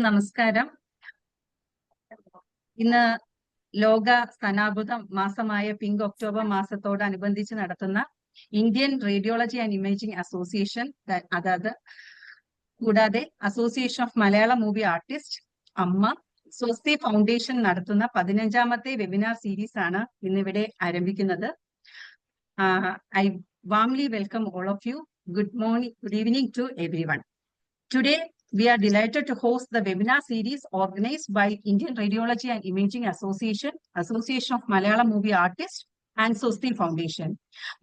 നമസ്കാരം. ഇന്ന് ലോക സ്തനാർബുദ മാസമായ പിങ്ക് ഒക്ടോബർ മാസത്തോടനുബന്ധിച്ച് നടത്തുന്ന Indian radiology and imaging association, അതായത് കൂടാതെ association of Malayalam movie artist, അമ്മ, സ്വസ്തി ഫൗണ്ടേഷൻ നടത്തുന്ന 15ാമത്തെ വെബിനാർ സീരീസ് ആണ് ഇന്നിവിടെ ആരംഭിക്കുന്നത്. I warmly welcome all of you. Good morning, good evening to everyone. Today, we are delighted to host the webinar series organized by Indian Radiology and Imaging Association, Association of Malayalam Movie Artists, and Swasti Foundation.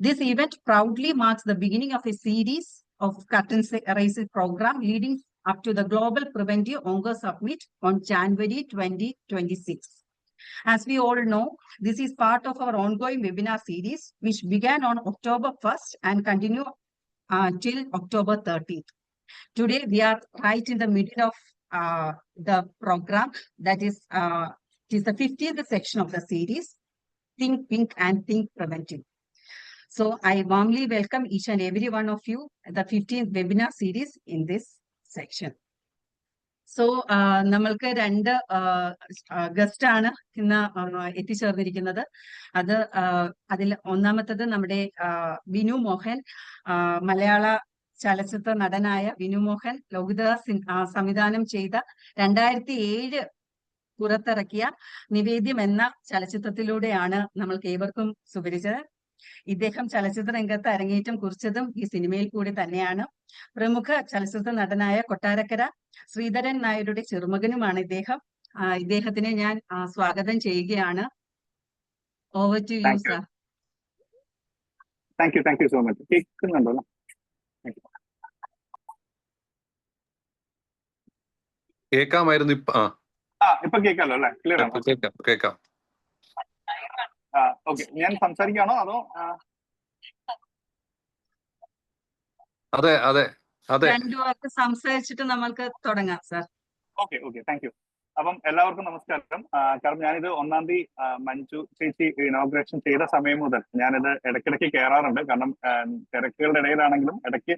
This event proudly marks the beginning of a series of curtain raiser program leading up to the Global Preventive Onco Summit on January 2026. As we all know, this is part of our ongoing webinar series, which began on October 1st and continue till October 30th. Today, we are right in the middle of the program. That is, it is the 15th section of the series, Think Pink and Think Preventive. So I warmly welcome each and every one of you at the 15th webinar series in this section. So നമ്മൾക്ക് രണ്ട് guest ആണ് ഇന്ന് എത്തിച്ചേർന്നിരിക്കുന്നത്. അതിൽ ഒന്നാമത്തത് നമ്മുടെ വിനു മോഹൻ, മലയാള ചലച്ചിത്ര നടനായ വിനു മോഹൻ ലോകിത സംവിധാനം ചെയ്ത 2007 പുറത്തിറക്കിയ നിവേദ്യം എന്ന ചലച്ചിത്രത്തിലൂടെയാണ് നമ്മൾക്ക് ഏവർക്കും സുപരിചിതൻ. ഇദ്ദേഹം ചലച്ചിത്ര രംഗത്ത് അരങ്ങേറ്റം കുറിച്ചതും ഈ സിനിമയിൽ കൂടി തന്നെയാണ്. പ്രമുഖ ചലച്ചിത്ര നടനായ കൊട്ടാരക്കര ശ്രീധരൻ നായരുടെ ചെറുമകനുമാണ് ഇദ്ദേഹം. ഇദ്ദേഹത്തിനെ ഞാൻ സ്വാഗതം ചെയ്യുകയാണ്. Over to you sir. Thank you so much. കേൾക്കുന്നുണ്ടോ? കേൾക്കാമായിരുന്നു. ഇപ്പൊ കേൾക്കാമല്ലോ അല്ലെ? ക്ലിയർ ആണോ? കേൾക്കാം. ഓക്കെ, ഞാൻ സംസാരിക്കുകയാണോ അതോ? അതെ രണ്ടുപേർക്ക് സംസാരിച്ചിട്ട് നമ്മൾക്ക് തുടങ്ങാം സാർ. Okay, thank U. അപ്പം എല്ലാവർക്കും നമസ്കാരം. കാരണം ഞാനിത് 1-ാം തീയതി മഞ്ജു ചേച്ചി ഇനോഗ്രേഷൻ ചെയ്ത സമയം മുതൽ ഞാനിത് ഇടയ്ക്കിടയ്ക്ക് കയറാറുണ്ട്. കാരണം തിരക്കുകളുടെ ഇടയിലാണെങ്കിലും ഇടയ്ക്ക്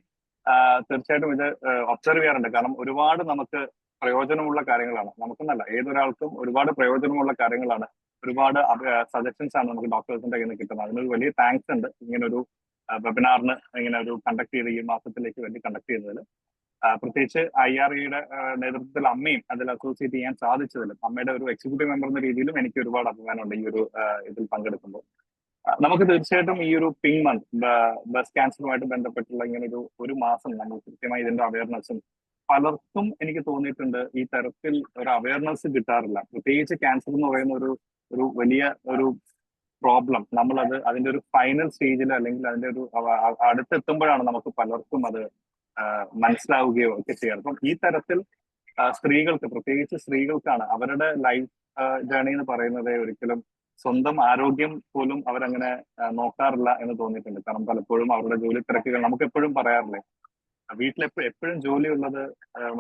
തീർച്ചയായിട്ടും ഇത് ഒബ്സർവ് ചെയ്യാറുണ്ട്. കാരണം ഒരുപാട് നമുക്ക് പ്രയോജനമുള്ള കാര്യങ്ങളാണ്. നമുക്കെന്നല്ല, ഏതൊരാൾക്കും ഒരുപാട് പ്രയോജനമുള്ള കാര്യങ്ങളാണ്. ഒരുപാട് സജഷൻസ് ആണ് നമുക്ക് ഡോക്ടേഴ്സിന്റെ കയ്യിൽ നിന്ന് കിട്ടുന്നത്. അതിനൊരു വലിയ താങ്ക്സ് ഉണ്ട് ഇങ്ങനൊരു വെബിനാറിന് ഇങ്ങനെ ഒരു കണ്ടക്ട് ചെയ്ത് ഈ മാസത്തിലേക്ക് വേണ്ടി കണ്ടക്ട് ചെയ്യുന്നതിൽ. പ്രത്യേകിച്ച് IREയുടെ നേതൃത്വത്തിൽ അമ്മയും അതിൽ അസോസിയേറ്റ് ചെയ്യാൻ സാധിച്ചതിലും അമ്മയുടെ ഒരു എക്സിക്യൂട്ടീവ് മെമ്പർ എന്ന രീതിയിലും എനിക്ക് ഒരുപാട് അഭിമാനമുണ്ട് ഈ ഒരു ഇതിൽ പങ്കെടുക്കുമ്പോൾ. നമുക്ക് തീർച്ചയായിട്ടും ഈ ഒരു പിങ്ക് മന്ത്, ബ്രസ്റ്റ് ക്യാൻസറുമായിട്ട് ബന്ധപ്പെട്ടുള്ള ഇങ്ങനെ ഒരു മാസം നമ്മൾ കൃത്യമായി ഇതിന്റെ അവയർനെസ്സും പലർക്കും എനിക്ക് തോന്നിയിട്ടുണ്ട് ഈ തരത്തിൽ ഒരു അവയർനെസ് കിട്ടാറില്ല. പ്രത്യേകിച്ച് ക്യാൻസർ എന്ന് പറയുന്ന ഒരു വലിയ ഒരു പ്രോബ്ലം നമ്മളത് അതിന്റെ ഒരു ഫൈനൽ സ്റ്റേജിൽ അല്ലെങ്കിൽ അതിന്റെ ഒരു അടുത്തെത്തുമ്പോഴാണ് നമുക്ക് പലർക്കും അത് മനസ്സിലാവുകയോ ഒക്കെ ചെയ്യാറ്. അപ്പം ഈ തരത്തിൽ സ്ത്രീകൾക്ക്, പ്രത്യേകിച്ച് സ്ത്രീകൾക്കാണ് അവരുടെ ലൈഫ് ജേർണി എന്ന് പറയുന്നത് ഒരിക്കലും സ്വന്തം ആരോഗ്യം പോലും അവരങ്ങനെ നോക്കാറില്ല എന്ന് തോന്നിയിട്ടുണ്ട്. കാരണം പലപ്പോഴും അവരുടെ ജോലി തിരക്കുകൾ നമുക്ക് എപ്പോഴും പറയാറില്ലേ, വീട്ടിലെപ്പോഴും ജോലിയുള്ളത്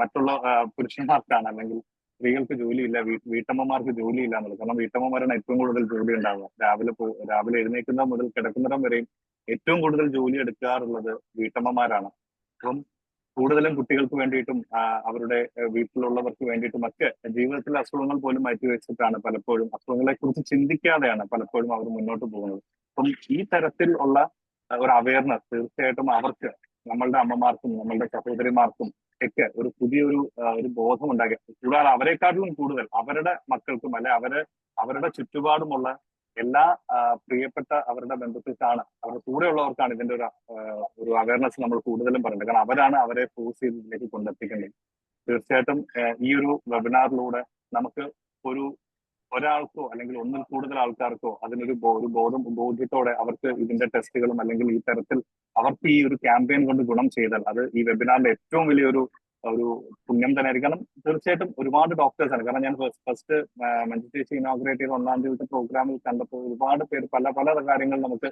മറ്റുള്ള പുരുഷന്മാർക്കാണ്, അല്ലെങ്കിൽ സ്ത്രീകൾക്ക് ജോലിയില്ല, വീട്ടമ്മമാർക്ക് ജോലിയില്ല എന്നുള്ളത്. കാരണം വീട്ടമ്മമാരാണ് ഏറ്റവും കൂടുതൽ ജോലി ഉണ്ടാവുക. രാവിലെ എഴുന്നേക്കുന്ന മുതൽ കിടക്കുന്നിടം വരെയും ഏറ്റവും കൂടുതൽ ജോലി എടുക്കാറുള്ളത് വീട്ടമ്മമാരാണ്. അപ്പം കൂടുതലും കുട്ടികൾക്ക് വേണ്ടിയിട്ടും അവരുടെ വീട്ടിലുള്ളവർക്ക് വേണ്ടിയിട്ടും ഒക്കെ ജീവിതത്തിലെ അസുഖങ്ങൾ പോലും മാറ്റിവെച്ചിട്ടാണ് പലപ്പോഴും, അസുഖങ്ങളെ കുറിച്ച് ചിന്തിക്കാതെയാണ് പലപ്പോഴും അവർ മുന്നോട്ട് പോകുന്നത്. അപ്പം ഈ തരത്തിൽ ഉള്ള ഒരു അവയർനെസ് തീർച്ചയായിട്ടും അവർക്ക്, നമ്മളുടെ അമ്മമാർക്കും നമ്മളുടെ സഹോദരിമാർക്കും ഒക്കെ ഒരു പുതിയൊരു ബോധം ഉണ്ടാക്കി, കൂടാതെ അവരെക്കാട്ടിലും കൂടുതൽ അവരുടെ മക്കൾക്കും അല്ലെ അവരുടെ ചുറ്റുപാടുമുള്ള എല്ലാ പ്രിയപ്പെട്ട അവരുടെ ബന്ധുക്കൾക്കാണ്, അവരുടെ കൂടെയുള്ളവർക്കാണ് ഇതിന്റെ ഒരു അവയർനെസ് നമ്മൾ കൂടുതലും പറയുന്നത്. കാരണം അവരാണ് അവരെ ഫോഴ്സ് ചെയ്ത് ഇതിലേക്ക് കൊണ്ടെത്തിക്കേണ്ടത്. തീർച്ചയായിട്ടും ഈ ഒരു വെബിനാറിലൂടെ നമുക്ക് ഒരാൾക്കോ അല്ലെങ്കിൽ ഒന്നിൽ കൂടുതൽ ആൾക്കാർക്കോ അതിനൊരു ബോധ്യത്തോടെ അവർക്ക് ഇതിന്റെ ടെസ്റ്റുകളും അല്ലെങ്കിൽ ഈ തരത്തിൽ അവർക്ക് ഈ ഒരു ക്യാമ്പയിൻ കൊണ്ട് ഗുണം ചെയ്താൽ അത് ഈ വെബിനാറിന്റെ ഏറ്റവും വലിയൊരു പുണ്യം തന്നെ ആയിരിക്കും. കാരണം തീർച്ചയായിട്ടും ഒരുപാട് ഡോക്ടേഴ്സാണ്. കാരണം ഞാൻ ഫസ്റ്റ് മഞ്ജു ചേച്ചി ഇനോഗ്രേറ്റ് ചെയ്ത 1-ാം തീയതി പ്രോഗ്രാമിൽ കണ്ടപ്പോൾ ഒരുപാട് പേര് പല കാര്യങ്ങൾ നമുക്ക്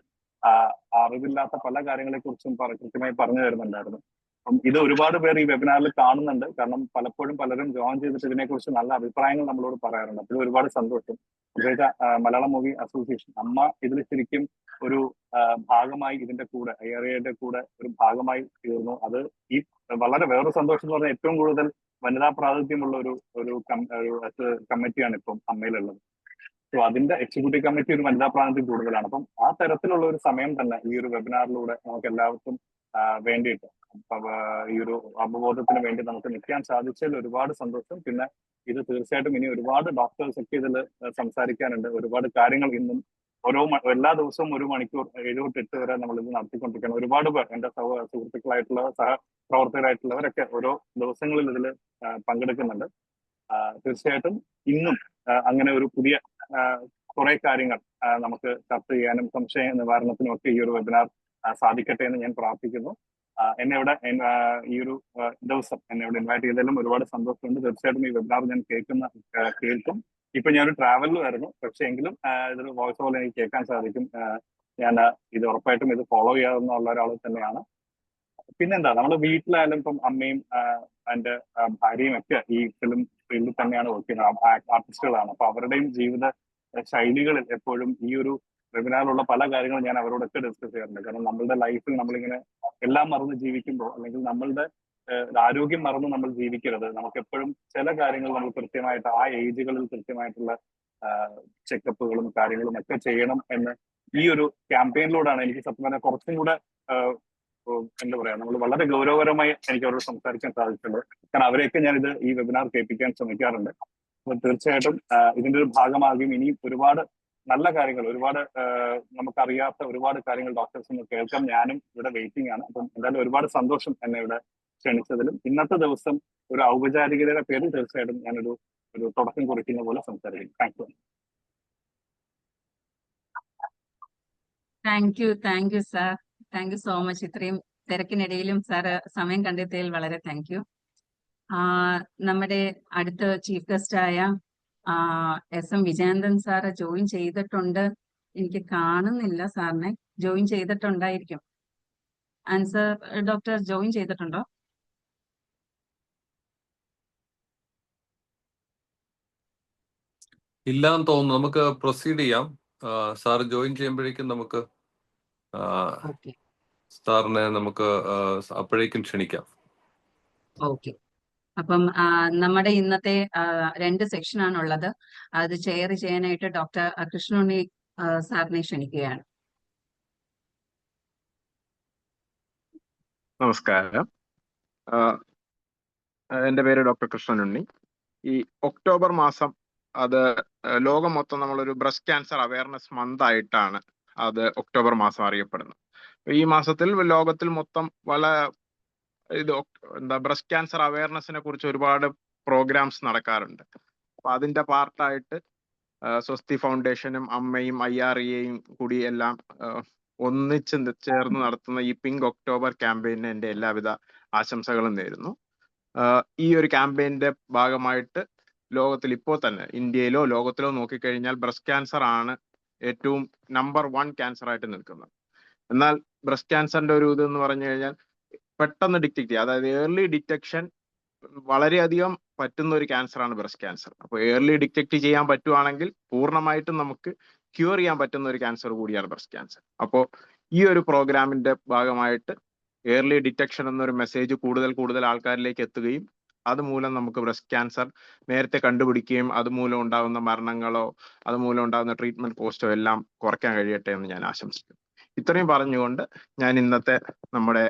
അറിവില്ലാത്ത പല കാര്യങ്ങളെ കുറിച്ചും കൃത്യമായി പറഞ്ഞു തരുന്നുണ്ടായിരുന്നു. അപ്പം ഇത് ഒരുപാട് പേർ ഈ വെബിനാറിൽ കാണുന്നുണ്ട്. കാരണം പലപ്പോഴും പലരും ജോയിൻ ചെയ്തിട്ട് ഇതിനെക്കുറിച്ച് നല്ല അഭിപ്രായങ്ങൾ നമ്മളോട് പറയാറുണ്ട്. അപ്പോൾ ഒരുപാട് സന്തോഷം. പ്രത്യേകിച്ച് മലയാളം മൂവി അസോസിയേഷൻ അമ്മ ഇതിൽ ശരിക്കും ഒരു ഭാഗമായി, ഇതിന്റെ കൂടെ ഏറിയയുടെ കൂടെ ഒരു ഭാഗമായി തീർന്നു. അത് ഈ വളരെ വേറൊരു സന്തോഷം എന്ന് പറഞ്ഞാൽ ഏറ്റവും കൂടുതൽ വനിതാ പ്രാതിനിധ്യമുള്ള ഒരു കമ്മിറ്റിയാണ് ഇപ്പം അമ്മയിലുള്ളത്. സോ അതിന്റെ എക്സിക്യൂട്ടീവ് കമ്മിറ്റി ഒരു വനിതാ പ്രാതിനിധ്യം കൂടുതലാണ്. അപ്പം ആ തരത്തിലുള്ള ഒരു സമയം തന്നെ ഈ ഒരു വെബിനാറിലൂടെ നമുക്ക് എല്ലാവർക്കും വേണ്ടിയിട്ട് ഈ ഒരു അവബോധത്തിന് വേണ്ടി നമുക്ക് നിൽക്കാൻ സാധിച്ചതിൽ ഒരുപാട് സന്തോഷം. പിന്നെ ഇത് തീർച്ചയായിട്ടും ഇനി ഒരുപാട് ഡോക്ടേഴ്സ് ഒക്കെ ഇതിൽ സംസാരിക്കാനുണ്ട്. ഒരുപാട് കാര്യങ്ങൾ ഇന്നും എല്ലാ ദിവസവും 1 മണിക്കൂർ 7 തൊട്ട് 8 വരെ നമ്മൾ ഇത് നടത്തിക്കൊണ്ടിരിക്കുകയാണ്. ഒരുപാട് പേർ എന്റെ സുഹൃത്തുക്കളായിട്ടുള്ള സഹപ്രവർത്തകരായിട്ടുള്ളവരൊക്കെ ഓരോ ദിവസങ്ങളിൽ ഇതിൽ പങ്കെടുക്കുന്നുണ്ട്. തീർച്ചയായിട്ടും ഇന്നും അങ്ങനെ ഒരു പുതിയ കുറെ കാര്യങ്ങൾ നമുക്ക് ചർച്ച ചെയ്യാനും സംശയ നിവാരണത്തിനും ഒക്കെ ഈ ഒരു വെബിനാർ സാധിക്കട്ടെ എന്ന് ഞാൻ പ്രാർത്ഥിക്കുന്നു. എന്നെ ഇവിടെ ഈ ഒരു ദിവസം എന്നെ ഇവിടെ ഇൻവൈറ്റ് ചെയ്തതിലും ഒരുപാട് സന്തോഷമുണ്ട്. തീർച്ചയായിട്ടും ഈ വെബിനാർ ഞാൻ കേൾക്കും. ഇപ്പൊ ഞാനൊരു ട്രാവലിലായിരുന്നു, പക്ഷേ എങ്കിലും ഇതൊരു വോയിസ് പോലെ എനിക്ക് കേൾക്കാൻ സാധിക്കും. ഞാൻ ഇത് ഉറപ്പായിട്ടും ഇത് ഫോളോ ചെയ്യാവുന്ന ഒരാൾ തന്നെയാണ്. പിന്നെന്താ, നമ്മുടെ വീട്ടിലായാലും ഇപ്പം അമ്മയും എന്റെ ഭാര്യയും ഒക്കെ ഈ ഫിലിം ഫീൽഡിൽ തന്നെയാണ് വർക്ക് ചെയ്യുന്നത്, ആർട്ടിസ്റ്റുകളാണ്. അപ്പൊ അവരുടെയും ജീവിത ശൈലികളിൽ എപ്പോഴും ഈ ഒരു വെബിനാറിലുള്ള പല കാര്യങ്ങളും ഞാൻ അവരോടൊക്കെ ഡിസ്കസ് ചെയ്യാറുണ്ട്. കാരണം നമ്മളുടെ ലൈഫിൽ നമ്മളിങ്ങനെ എല്ലാം മറന്ന് ജീവിക്കുമ്പോൾ, അല്ലെങ്കിൽ നമ്മളുടെ ആരോഗ്യം മറന്ന് നമ്മൾ ജീവിക്കരുത്. നമുക്ക് എപ്പോഴും ചില കാര്യങ്ങൾ നമ്മൾ കൃത്യമായിട്ട് ആ ഏജുകളിൽ കൃത്യമായിട്ടുള്ള ചെക്കപ്പുകളും കാര്യങ്ങളും ഒക്കെ ചെയ്യണം എന്ന് ഈ ഒരു ക്യാമ്പയിനിലൂടെയാണ് എനിക്ക് സത്യം പറഞ്ഞാൽ കുറച്ചും കൂടെ എന്താ പറയാ, നമ്മൾ വളരെ ഗൗരവകരമായി എനിക്ക് അവരോട് സംസാരിക്കാൻ സാധിച്ചിട്ടുണ്ട്. കാരണം അവരെയൊക്കെ ഞാനിത് ഈ വെബിനാർ കേൾപ്പിക്കാൻ ശ്രമിക്കാറുണ്ട്. അപ്പൊ തീർച്ചയായിട്ടും ഇതിന്റെ ഒരു ഭാഗമാകുകയും ഇനിയും ഒരുപാട് നല്ല കാര്യങ്ങൾ, ഒരുപാട് നമുക്കറിയാത്ത ഒരുപാട് കാര്യങ്ങൾ ഡോക്ടേഴ്സിന് കേൾക്കാൻ ഞാനും ഇവിടെ വെയിറ്റിംഗ് ആണ്. അപ്പം എന്തായാലും ഒരുപാട് സന്തോഷം എന്നെ ഇവിടെ ക്ഷണിച്ചതിലും. ഇന്നത്തെ ദിവസം ഒരു ഔപചാരികതയുടെ പേരിൽ തീർച്ചയായിട്ടും ഞാനൊരു തുടക്കം കുറിക്കുന്ന പോലെ സംസാരിക്കും. Thank you sir. Thank you so much. ഇത്രയും തിരക്കിനിടയിലും സാർ സമയം കണ്ടെത്തിയതിൽ വളരെ താങ്ക് യു. നമ്മുടെ അടുത്ത ചീഫ് ഗസ്റ്റ് ആയ SM വിജയന്തൻ സാറ് ജോയിൻ ചെയ്തിട്ടുണ്ട്. എനിക്ക് കാണുന്നില്ല സാറിനെ. ജോയിൻ ചെയ്തിട്ടുണ്ടായിരിക്കും. ആൻസർ ഡോക്ടർ ജോയിൻ ചെയ്തിട്ടുണ്ടോ? ഇല്ലാന്ന് തോന്നുന്നു. നമുക്ക് പ്രൊസീഡ് ചെയ്യാം. സാർ ജോയിൻ ചെയ്യുമ്പോഴേക്കും നമുക്ക് സാറിനെ നമുക്ക് അപ്പോഴേക്കും ക്ഷണിക്കാം. ഓക്കെ. അപ്പം നമ്മുടെ ഇന്നത്തെ 2 സെക്ഷനാണുള്ളത്. അത് ചെയർ ചെയ്യാനായിട്ട് ഡോക്ടർ കൃഷ്ണുണ്ണി സാറിനെ ക്ഷണിക്കുകയാണ്. നമസ്കാരം. എൻ്റെ പേര് ഡോക്ടർ കൃഷ്ണനുണ്ണി. ഈ ഒക്ടോബർ മാസം അത് ലോകം മൊത്തം നമ്മളൊരു ബ്രസ്റ്റ് ക്യാൻസർ അവയർനെസ് മന്ത് ആയിട്ടാണ് അത് ഒക്ടോബർ മാസം അറിയപ്പെടുന്നത്. ഈ മാസത്തിൽ ലോകത്തിൽ മൊത്തം ബ്രസ്റ്റ് ക്യാൻസർ അവയർനെസ്സിനെ കുറിച്ച് ഒരുപാട് പ്രോഗ്രാംസ് നടക്കാറുണ്ട്. അപ്പൊ അതിന്റെ പാർട്ടായിട്ട് സ്വസ്തി ഫൗണ്ടേഷനും അമ്മയും IREയും കൂടി എല്ലാം ഒന്നിച്ച് ചേർന്ന് നടത്തുന്ന ഈ പിങ്ക് ഒക്ടോബർ ക്യാമ്പയിന് എൻ്റെ എല്ലാവിധ ആശംസകളും നേരുന്നു. ഈ ഒരു ക്യാമ്പയിന്റെ ഭാഗമായിട്ട് ലോകത്തിൽ ഇപ്പോൾ തന്നെ ഇന്ത്യയിലോ ലോകത്തിലോ നോക്കിക്കഴിഞ്ഞാൽ ബ്രസ്റ്റ് ക്യാൻസർ ആണ് ഏറ്റവും നമ്പർ 1 ക്യാൻസർ ആയിട്ട് നിൽക്കുന്നത്. എന്നാൽ ബ്രസ്റ്റ് ക്യാൻസറിന്റെ ഒരു ഇതെന്ന് പറഞ്ഞു കഴിഞ്ഞാൽ പെട്ടെന്ന് ഡിറ്റക്ട് ചെയ്യുക, അതായത് ഏർലി ഡിറ്റക്ഷൻ വളരെയധികം പറ്റുന്ന ഒരു ക്യാൻസറാണ് ബ്രസ്റ്റ് ക്യാൻസർ. അപ്പോൾ ഏർലി ഡിറ്റക്ട് ചെയ്യാൻ പറ്റുവാണെങ്കിൽ പൂർണ്ണമായിട്ടും നമുക്ക് ക്യൂർ ചെയ്യാൻ പറ്റുന്ന ഒരു ക്യാൻസർ കൂടിയാണ് ബ്രസ്റ്റ് ക്യാൻസർ. അപ്പോൾ ഈ ഒരു പ്രോഗ്രാമിന്റെ ഭാഗമായിട്ട് ഏർലി ഡിറ്റക്ഷൻ എന്നൊരു മെസ്സേജ് കൂടുതൽ ആൾക്കാരിലേക്ക് എത്തുകയും അതുമൂലം നമുക്ക് ബ്രസ്റ്റ് ക്യാൻസർ നേരത്തെ കണ്ടുപിടിക്കുകയും അതുമൂലം ഉണ്ടാകുന്ന മരണങ്ങളോ അതുമൂലം ഉണ്ടാകുന്ന ട്രീറ്റ്മെന്റ് കോസ്റ്റോ എല്ലാം കുറയ്ക്കാൻ കഴിയട്ടെ എന്ന് ഞാൻ ആശംസിക്കുന്നു. ഇത്രയും പറഞ്ഞുകൊണ്ട് ഞാൻ ഇന്നത്തെ നമ്മുടെ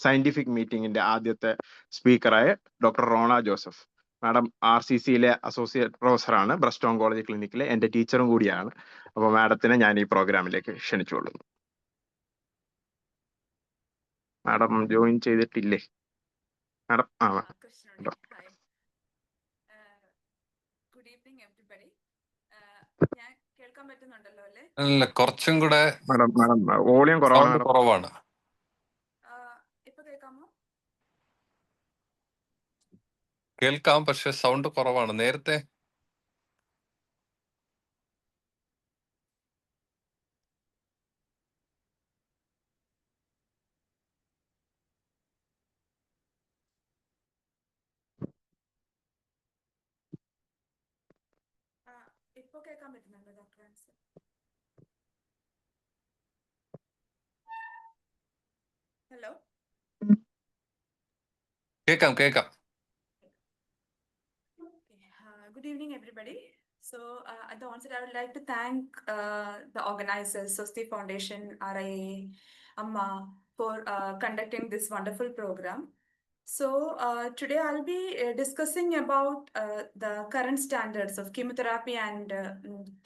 സയന്റിഫിക് മീറ്റിംഗിന്റെ ആദ്യത്തെ സ്പീക്കറായ ഡോക്ടർ റോണ ജോസഫ് മാഡം RCCയിലെ അസോസിയേറ്റ് പ്രൊഫസറാണ്, ബ്രസ്റ്റ് ഓങ്കോളജി ക്ലിനിക്കിലെ എൻ്റെ ടീച്ചറും കൂടിയാണ്. അപ്പോൾ മാഡത്തിനെ ഞാൻ ഈ പ്രോഗ്രാമിലേക്ക് ക്ഷണിച്ചുകൊള്ളുന്നു. മാഡം ജോയിൻ ചെയ്തിട്ടില്ലേ? മാഡം അല്ല, കുറച്ചും കൂടെ മാഡം വോളിയം കുറവാണ്. കേൾക്കാം, പക്ഷെ സൗണ്ട് കുറവാണ്. നേരത്തെ ഇപ്പൊ കേൾക്കാൻ പറ്റുന്നുണ്ടോ ഡോക്ടർ ആൻസർ? ഹലോ. കേൾക്കാം. Good evening, everybody. So, at the onset, I would like to thank the organizers, Swasti Foundation, RIA, Amma, for conducting this wonderful program. So, today I'll be discussing about the current standards of chemotherapy and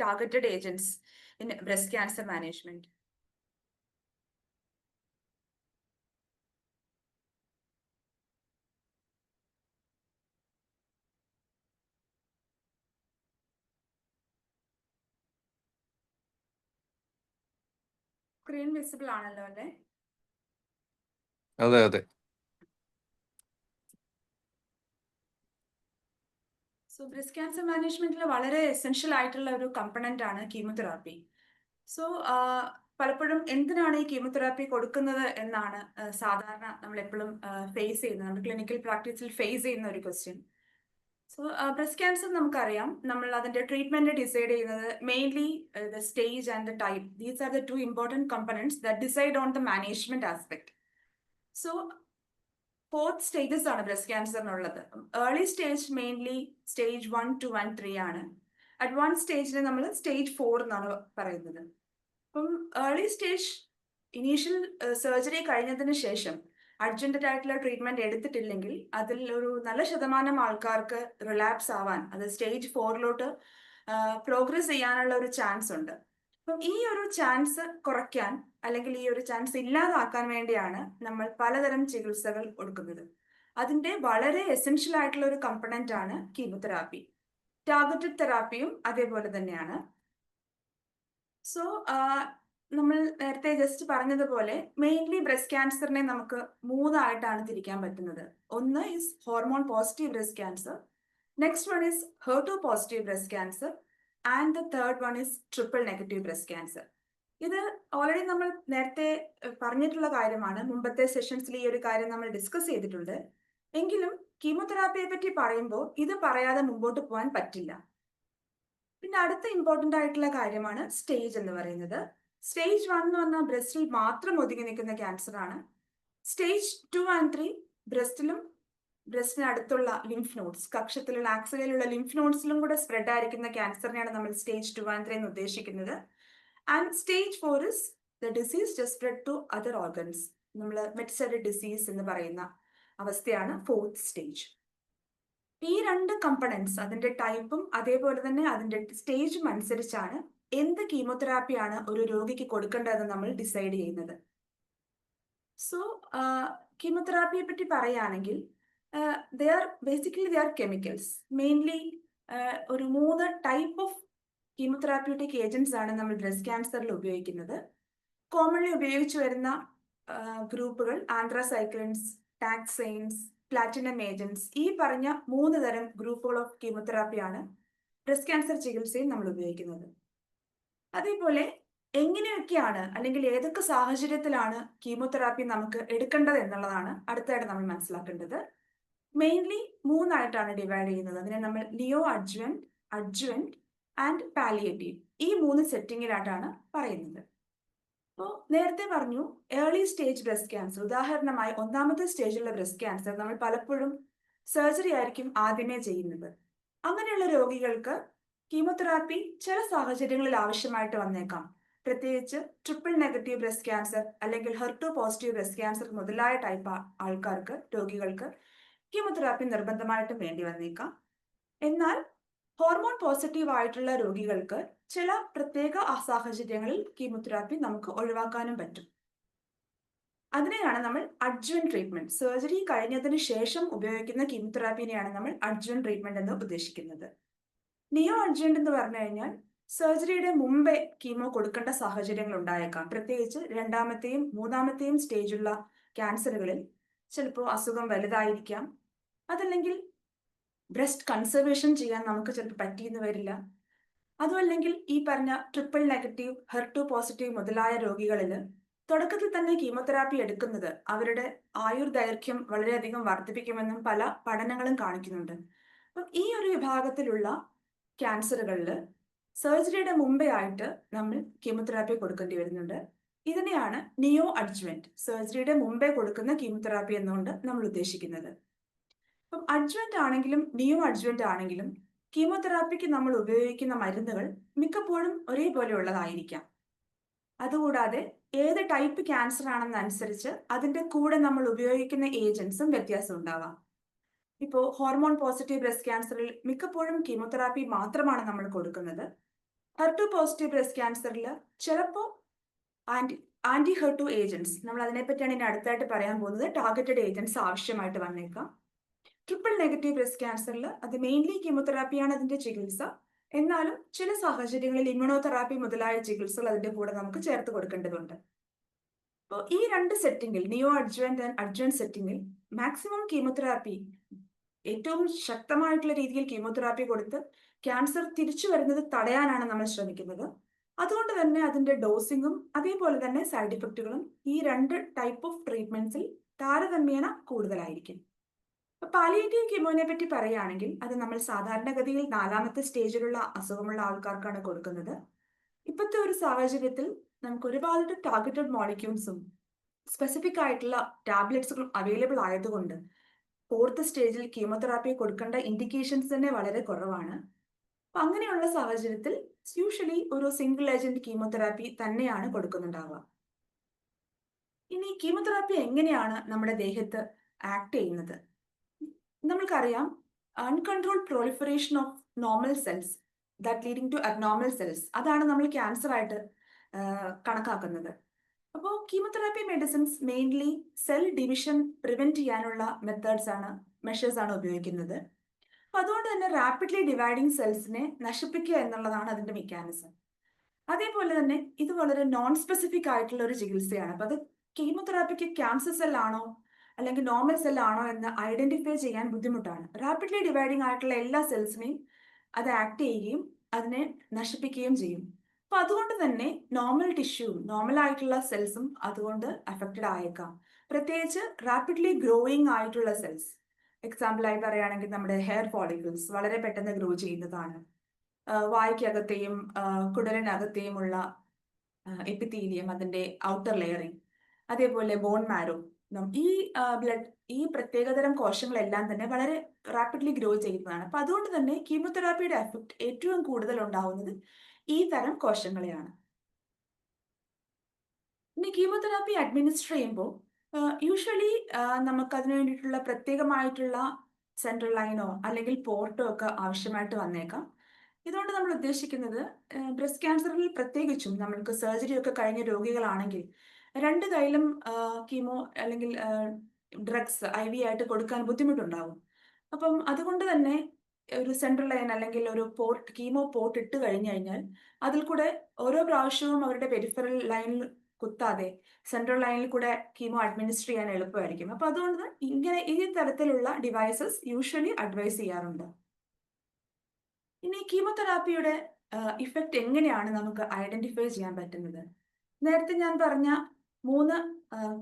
targeted agents in breast cancer management. Screen visible ആണല്ലോ അല്ലേ? അതെ. So breast cancer മാനേജ്മെന്റിൽ വളരെ essential ആയിട്ടുള്ള ഒരു component ആണ് chemotherapy. So പലപ്പോഴും എന്തിനാണ് ഈ കീമോതെറാപ്പി കൊടുക്കുന്നത് എന്നാണ് സാധാരണ നമ്മൾ എപ്പോഴും ഫേസ് ചെയ്യുന്നത്, നമ്മുടെ ക്ലിനിക്കൽ പ്രാക്ടീസിൽ ഫേസ് ചെയ്യുന്ന ഒരു ക്വസ്റ്റ്യൻ. സോ ബ്രസ്റ്റ് ക്യാൻസർ നമുക്കറിയാം, നമ്മൾ അതിന്റെ ട്രീറ്റ്മെന്റ് ഡിസൈഡ് ചെയ്യുന്നത് mainly the stage and the type. These are the two important components that decide on the management aspect. So 4 stages ആണ് ബ്രസ്റ്റ് ക്യാൻസറിനുള്ളത്. Early stage mainly stage 1, 2 and 3 ആണ്. Advance സ്റ്റേജിനെ നമ്മൾ stage 4 എന്നാണ് പറയുന്നത്. അപ്പം ഏർലി സ്റ്റേജ് ഇനീഷ്യൽ സർജറി കഴിഞ്ഞതിന് ശേഷം അർജന്റഡ് ആയിട്ടുള്ള ട്രീറ്റ്മെന്റ് എടുത്തിട്ടില്ലെങ്കിൽ അതിൽ ഒരു നല്ല ശതമാനം ആൾക്കാർക്ക് റിലാപ്സ് ആവാൻ, അത് സ്റ്റേജ് 4ലോട്ട് പ്രോഗ്രസ് ചെയ്യാനുള്ള ഒരു ചാൻസ് ഉണ്ട്. അപ്പം ഈ ഒരു ചാൻസ് കുറയ്ക്കാൻ അല്ലെങ്കിൽ ഈ ഒരു ചാൻസ് ഇല്ലാതാക്കാൻ വേണ്ടിയാണ് നമ്മൾ പലതരം ചികിത്സകൾ കൊടുക്കുന്നത്. അതിന്റെ വളരെ എസെൻഷ്യൽ ആയിട്ടുള്ള ഒരു കമ്പണന്റ് ആണ് കീമോതെറാപ്പി. ടാർഗറ്റഡ് തെറാപ്പിയും അതേപോലെ തന്നെയാണ്. സോ നമ്മൾ നേരത്തെ ജസ്റ്റ് പറഞ്ഞതുപോലെ മെയിൻലി ബ്രസ്റ്റ് ക്യാൻസറിനെ നമുക്ക് 3 ആയിട്ടാണ് തിരിക്കാൻ പറ്റുന്നത്. ഒന്ന് is hormone positive breast cancer, next one is HER2 positive breast cancer and the third one is triple negative breast cancer. ഇത് ഓൾറെഡി നമ്മൾ നേരത്തെ പറഞ്ഞിട്ടുള്ള കാര്യമാണ്, മുമ്പത്തെ സെഷൻസിൽ ഈ ഒരു കാര്യം നമ്മൾ ഡിസ്കസ് ചെയ്തിട്ടുണ്ട്. എങ്കിലും കീമോതെറാപ്പിയെ പറ്റി പറയുമ്പോൾ ഇത് പറയാതെ മുമ്പോട്ട് പോകാൻ പറ്റില്ല. പിന്നെ അടുത്ത ഇമ്പോർട്ടൻ്റ് ആയിട്ടുള്ള കാര്യമാണ് സ്റ്റേജ് എന്ന് പറയുന്നത്. സ്റ്റേജ് 1 എന്ന് പറഞ്ഞാൽ ബ്രസ്റ്റിൽ മാത്രം ഒതുങ്ങി നിൽക്കുന്ന ക്യാൻസർ ആണ്. സ്റ്റേജ് 2 and 3 ബ്രസ്റ്റിലും ബ്രസ്റ്റിന് അടുത്തുള്ള ലിംഫ് നോഡ്സ്, കക്ഷത്തിലുള്ള ആക്സിലയിലുള്ള ലിംഫ് നോഡ്സിലും കൂടെ സ്പ്രെഡ് ആയിരിക്കുന്ന ക്യാൻസറിനെയാണ് നമ്മൾ സ്റ്റേജ് 2 and 3 എന്ന് ഉദ്ദേശിക്കുന്നത്. And stage 4 is the disease just spread to other organs. നമ്മൾ മെറ്റസ്റ്റേറ്റിക് ഡിസീസ് എന്ന് പറയുന്ന അവസ്ഥയാണ് 4th സ്റ്റേജ്. ഈ 2 കമ്പണൻസ്, അതിന്റെ ടൈപ്പും അതേപോലെ തന്നെ അതിന്റെ സ്റ്റേജും അനുസരിച്ചാണ് എന്ത് കീമോതെറാപ്പിയാണ് ഒരു രോഗിക്ക് കൊടുക്കേണ്ടതെന്ന് നമ്മൾ ഡിസൈഡ് ചെയ്യുന്നത്. സോ കീമോതെറാപ്പിയെ പറ്റി പറയുകയാണെങ്കിൽ they are chemicals. Mainly ഒരു 3 ടൈപ്പ് ഓഫ് കീമോതെറാപ്യൂട്ടിക് ഏജൻസ് ആണ് നമ്മൾ ബ്രസ്റ്റ് ക്യാൻസറിൽ ഉപയോഗിക്കുന്നത്. കോമൺലി ഉപയോഗിച്ചു വരുന്ന ഗ്രൂപ്പുകൾ ആന്ത്രാസൈക്ലിൻസ്, ടാക്സൈൻസ്, പ്ലാറ്റിനം ഏജൻസ്, ഈ പറഞ്ഞ 3 തരം ഗ്രൂപ്പുകൾ ഓഫ് കീമോതെറാപ്പിയാണ് ബ്രസ്റ്റ് ക്യാൻസർ ചികിത്സയിൽ നമ്മൾ ഉപയോഗിക്കുന്നത്. അതേപോലെ എങ്ങനെയൊക്കെയാണ് അല്ലെങ്കിൽ ഏതൊക്കെ സാഹചര്യത്തിലാണ് കീമോതെറാപ്പി നമുക്ക് എടുക്കേണ്ടത് എന്നുള്ളതാണ് അടുത്തായിട്ട് നമ്മൾ മനസ്സിലാക്കേണ്ടത്. മെയിൻലി 3 ആയിട്ടാണ് ഡിവൈഡ് ചെയ്യുന്നത്. അതിനെ നമ്മൾ നിയോ അഡ്ജുവന്റ്, അഡ്ജുവന്റ് ആൻഡ് പാലിയേറ്റീവ്, ഈ 3 സെറ്റിങ്ങിലായിട്ടാണ് പറയുന്നത്. അപ്പോൾ നേരത്തെ പറഞ്ഞു ഏർലി സ്റ്റേജ് ബ്രസ്റ്റ് ക്യാൻസർ, ഉദാഹരണമായി 1ാമത്തെ സ്റ്റേജിലുള്ള ബ്രസ്റ്റ് ക്യാൻസർ നമ്മൾ പലപ്പോഴും സർജറി ആയിരിക്കും ആദ്യമേ ചെയ്യുന്നത്. അങ്ങനെയുള്ള രോഗികൾക്ക് കീമോതെറാപ്പി ചില സാഹചര്യങ്ങളിൽ ആവശ്യമായിട്ട് വന്നേക്കാം. പ്രത്യേകിച്ച് ട്രിപ്പിൾ നെഗറ്റീവ് ബ്രസ്റ്റ് ക്യാൻസർ അല്ലെങ്കിൽ HER2 പോസിറ്റീവ് ബ്രസ്റ്റ് ക്യാൻസർ മുതലായ ടൈപ്പ് ആൾക്കാർക്ക്, രോഗികൾക്ക് കീമോതെറാപ്പി നിർബന്ധമായിട്ടും വേണ്ടി വന്നേക്കാം. എന്നാൽ ഹോർമോൺ പോസിറ്റീവ് ആയിട്ടുള്ള രോഗികൾക്ക് ചില പ്രത്യേക സാഹചര്യങ്ങളിൽ കീമോതെറാപ്പി നമുക്ക് ഒഴിവാക്കാനും പറ്റും. അതിനെയാണ് നമ്മൾ അഡ്ജുവന്റ് ട്രീറ്റ്മെന്റ്, സർജറി കഴിഞ്ഞതിന് ശേഷം ഉപയോഗിക്കുന്ന കീമോതെറാപ്പിനെയാണ് നമ്മൾ അഡ്ജുവന്റ് ട്രീറ്റ്മെന്റ് എന്ന് ഉദ്ദേശിക്കുന്നത്. നിയോ അഡ്ജുവന്റ് എന്ന് പറഞ്ഞു കഴിഞ്ഞാൽ സർജറിയുടെ മുമ്പേ കീമോ കൊടുക്കേണ്ട സാഹചര്യങ്ങൾ ഉണ്ടായേക്കാം. പ്രത്യേകിച്ച് 2ാമത്തെയും 3ാമത്തെയും സ്റ്റേജുള്ള ക്യാൻസറുകളിൽ ചിലപ്പോൾ അസുഖം വലുതായിരിക്കാം, അതല്ലെങ്കിൽ ബ്രസ്റ്റ് കൺസർവേഷൻ ചെയ്യാൻ നമുക്ക് ചിലപ്പോൾ പറ്റിയെന്ന് വരില്ല. അതുമല്ലെങ്കിൽ ഈ പറഞ്ഞ ട്രിപ്പിൾ നെഗറ്റീവ്, HER2 പോസിറ്റീവ് മുതലായ രോഗികളിൽ തുടക്കത്തിൽ തന്നെ കീമോതെറാപ്പി എടുക്കുന്നത് അവരുടെ ആയുർദൈർഘ്യം വളരെയധികം വർദ്ധിപ്പിക്കുമെന്നും പല പഠനങ്ങളും കാണിക്കുന്നുണ്ട്. അപ്പം ഈ ഒരു വിഭാഗത്തിലുള്ള ക്യാൻസറുകളിൽ സർജറിയുടെ മുമ്പേ ആയിട്ട് നമ്മൾ കീമോതെറാപ്പി കൊടുക്കേണ്ടി വരുന്നുണ്ട്. ഇതിനെയാണ് നിയോ അഡ്ജുവന്റ്, സർജറിയുടെ മുമ്പേ കൊടുക്കുന്ന കീമോതെറാപ്പി എന്നുകൊണ്ട് നമ്മൾ ഉദ്ദേശിക്കുന്നത്. അപ്പം അഡ്ജുവന്റ് ആണെങ്കിലും നിയോ അഡ്ജുവന്റ് ആണെങ്കിലും കീമോതെറാപ്പിക്ക് നമ്മൾ ഉപയോഗിക്കുന്ന മരുന്നുകൾ മിക്കപ്പോഴും ഒരേപോലെ ഉള്ളതായിരിക്കാം. അതുകൂടാതെ ഏത് ടൈപ്പ് ക്യാൻസർ ആണെന്നനുസരിച്ച് അതിന്റെ കൂടെ നമ്മൾ ഉപയോഗിക്കുന്ന ഏജൻസും വ്യത്യാസം ഉണ്ടാവാം. ഇപ്പോൾ ഹോർമോൺ പോസിറ്റീവ് ബ്രസ്റ്റ് ക്യാൻസറിൽ മിക്കപ്പോഴും കീമോതെറാപ്പി മാത്രമാണ് നമ്മൾ കൊടുക്കുന്നത്. HER2 പോസിറ്റീവ് ബ്രസ്റ്റ് ക്യാൻസറിൽ ചിലപ്പോൾ ആന്റി HER2 ഏജൻസ്, നമ്മൾ അതിനെപ്പറ്റിയാണ് ഇനി അടുത്തായിട്ട് പറയാൻ പോകുന്നത്, ടാർഗറ്റഡ് ഏജൻസ് ആവശ്യമായിട്ട് വന്നേക്കാം. ട്രിപ്പിൾ നെഗറ്റീവ് ബ്രസ്റ്റ് ക്യാൻസറിൽ അത് മെയിൻലി കീമോതെറാപ്പിയാണ് അതിന്റെ ചികിത്സ. എന്നാലും ചില സാഹചര്യങ്ങളിൽ ഇമ്മ്യൂണോതെറാപ്പി മുതലായ ചികിത്സകൾ അതിന്റെ കൂടെ നമുക്ക് ചേർത്ത് കൊടുക്കേണ്ടതുണ്ട്. അപ്പോൾ ഈ രണ്ട് സെറ്റിംഗിൽ, നിയോ അഡ്ജുവന്റ് ആൻഡ് അഡ്ജുവന്റ് സെറ്റിംഗിൽ മാക്സിമം കീമോതെറാപ്പി, ഏറ്റവും ശക്തമായിട്ടുള്ള രീതിയിൽ കീമോതെറാപ്പി കൊടുത്ത് ക്യാൻസർ തിരിച്ചു വരുന്നത് തടയാനാണ് നമ്മൾ ശ്രമിക്കുന്നത്. അതുകൊണ്ട് തന്നെ അതിന്റെ ഡോസിങ്ങും അതേപോലെ തന്നെ സൈഡ് ഇഫക്റ്റുകളും ഈ രണ്ട് ടൈപ്പ് ഓഫ് ട്രീറ്റ്മെന്റ്സിൽ താരതമ്യേന കൂടുതലായിരിക്കും. പാലിയേറ്റീവ് കീമോനെ പറ്റി പറയുകയാണെങ്കിൽ അത് നമ്മൾ സാധാരണഗതിയിൽ 4ാമത്തെ സ്റ്റേജിലുള്ള അസുഖമുള്ള ആൾക്കാർക്കാണ് കൊടുക്കുന്നത്. ഇപ്പോഴത്തെ ഒരു സാഹചര്യത്തിൽ നമുക്ക് ഒരുപാട് ടാർഗറ്റഡ് മോളിക്യൂൾസും സ്പെസിഫിക് ആയിട്ടുള്ള ടാബ്ലറ്റ്സുകളും അവൈലബിൾ ആയതുകൊണ്ട് 4th സ്റ്റേജിൽ കീമോതെറാപ്പി കൊടുക്കേണ്ട ഇൻഡിക്കേഷൻസ് തന്നെ വളരെ കുറവാണ്. അപ്പൊ അങ്ങനെയുള്ള സാഹചര്യത്തിൽ യൂഷ്വലി ഒരു സിംഗിൾ ഏജന്റ് കീമോതെറാപ്പി തന്നെയാണ് കൊടുക്കുന്നുണ്ടാവുക. ഇനി കീമോതെറാപ്പി എങ്ങനെയാണ് നമ്മുടെ ദേഹത്ത് ആക്ട് ചെയ്യുന്നത്? നമ്മൾക്കറിയാം, uncontrolled proliferation of normal cells that leading to abnormal cells, അതാണ് നമ്മൾ ക്യാൻസർ ആയിട്ട് കണക്കാക്കുന്നത്. അപ്പോൾ chemotherapy medicines mainly cell division prevent ചെയ്യാനുള്ള മെഷേഴ്സ് ആണ് ഉപയോഗിക്കുന്നത്. അപ്പൊ അതുകൊണ്ട് തന്നെ റാപ്പിഡ്ലി ഡിവൈഡിങ് സെൽസിനെ നശിപ്പിക്കുക എന്നുള്ളതാണ് അതിന്റെ മെക്കാനിസം. അതേപോലെ തന്നെ ഇത് വളരെ നോൺ സ്പെസിഫിക് ആയിട്ടുള്ള ഒരു ചികിത്സയാണ്. അപ്പൊ അത് കീമോതെറാപ്പിക്ക് ക്യാൻസർ സെൽ ആണോ അല്ലെങ്കിൽ നോർമൽ സെൽ ആണോ എന്ന് ഐഡന്റിഫൈ ചെയ്യാൻ ബുദ്ധിമുട്ടാണ്. റാപ്പിഡ്ലി ഡിവൈഡിങ് ആയിട്ടുള്ള എല്ലാ സെൽസിനെയും അത് ആക്ട് ചെയ്യുകയും അതിനെ നശിപ്പിക്കുകയും ചെയ്യും. അപ്പൊ അതുകൊണ്ട് തന്നെ നോർമൽ ടിഷ്യൂ, നോർമൽ ആയിട്ടുള്ള സെൽസും അതുകൊണ്ട് അഫക്റ്റഡ് ആയേക്കാം. പ്രത്യേകിച്ച് റാപ്പിഡ്ലി ഗ്രോയിങ് ആയിട്ടുള്ള സെൽസ്, എക്സാമ്പിൾ ആയി പറയുകയാണെങ്കിൽ നമ്മുടെ ഹെയർ ഫോളിക്കിൾസ് വളരെ പെട്ടെന്ന് ഗ്രോ ചെയ്യുന്നതാണ്. വായ്ക്കകത്തെയും കുടലിനകത്തെയുമുള്ള എപ്പിത്തീലിയം, അതിന്റെ ഔട്ടർ ലെയറിങ്, അതേപോലെ ബോൺ മാരോ, ഈ പ്രത്യേകതരം കോശങ്ങളെല്ലാം തന്നെ വളരെ റാപ്പിഡ്ലി ഗ്രോ ചെയ്യുന്നതാണ്. അപ്പൊ അതുകൊണ്ട് തന്നെ കീമോതെറാപ്പിയുടെ എഫക്ട് ഏറ്റവും കൂടുതൽ ഉണ്ടാവുന്നത് ഈ തരം കോശങ്ങളെയാണ്. ഇനി കീമോതെറാപ്പി അഡ്മിനിസ്റ്റർ ചെയ്യുമ്പോൾ യൂഷ്വലി നമുക്ക് അതിനു വേണ്ടിയിട്ടുള്ള പ്രത്യേകമായിട്ടുള്ള സെൻട്രൽ ലൈനോ അല്ലെങ്കിൽ പോർട്ടോ ഒക്കെ ആവശ്യമായിട്ട് വന്നേക്കാം. ഇതുകൊണ്ട് നമ്മൾ ഉദ്ദേശിക്കുന്നത് ബ്രസ്റ്റ് ക്യാൻസറിൽ പ്രത്യേകിച്ചും നമ്മൾക്ക് സർജറി ഒക്കെ കഴിഞ്ഞ രോഗികളാണെങ്കിൽ 2 കൈയിലും കീമോ അല്ലെങ്കിൽ ഡ്രഗ്സ് IV ആയിട്ട് കൊടുക്കാൻ ബുദ്ധിമുട്ടുണ്ടാവും. അപ്പം അതുകൊണ്ട് തന്നെ ഒരു സെൻട്രൽ ലൈൻ അല്ലെങ്കിൽ ഒരു കീമോ പോർട്ട് ഇട്ട് കഴിഞ്ഞു കഴിഞ്ഞാൽ അതിൽ കൂടെ ഓരോ പ്രാവശ്യവും അവരുടെ പെരിഫറൽ ലൈനിൽ കുത്താതെ സെൻട്രൽ ലൈനിൽ കൂടെ കീമോ അഡ്മിനിസ്റ്റർ ചെയ്യാൻ എളുപ്പമായിരിക്കും. അപ്പൊ അതുകൊണ്ട് ഇങ്ങനെ ഈ തരത്തിലുള്ള ഡിവൈസസ് യൂഷ്വലി അഡ്വൈസ് ചെയ്യാറുണ്ട്. ഇനി കീമോതെറാപ്പിയുടെ ഇഫക്റ്റ് എങ്ങനെയാണ് നമുക്ക് ഐഡന്റിഫൈ ചെയ്യാൻ പറ്റുന്നത്? നേരത്തെ ഞാൻ പറഞ്ഞ 3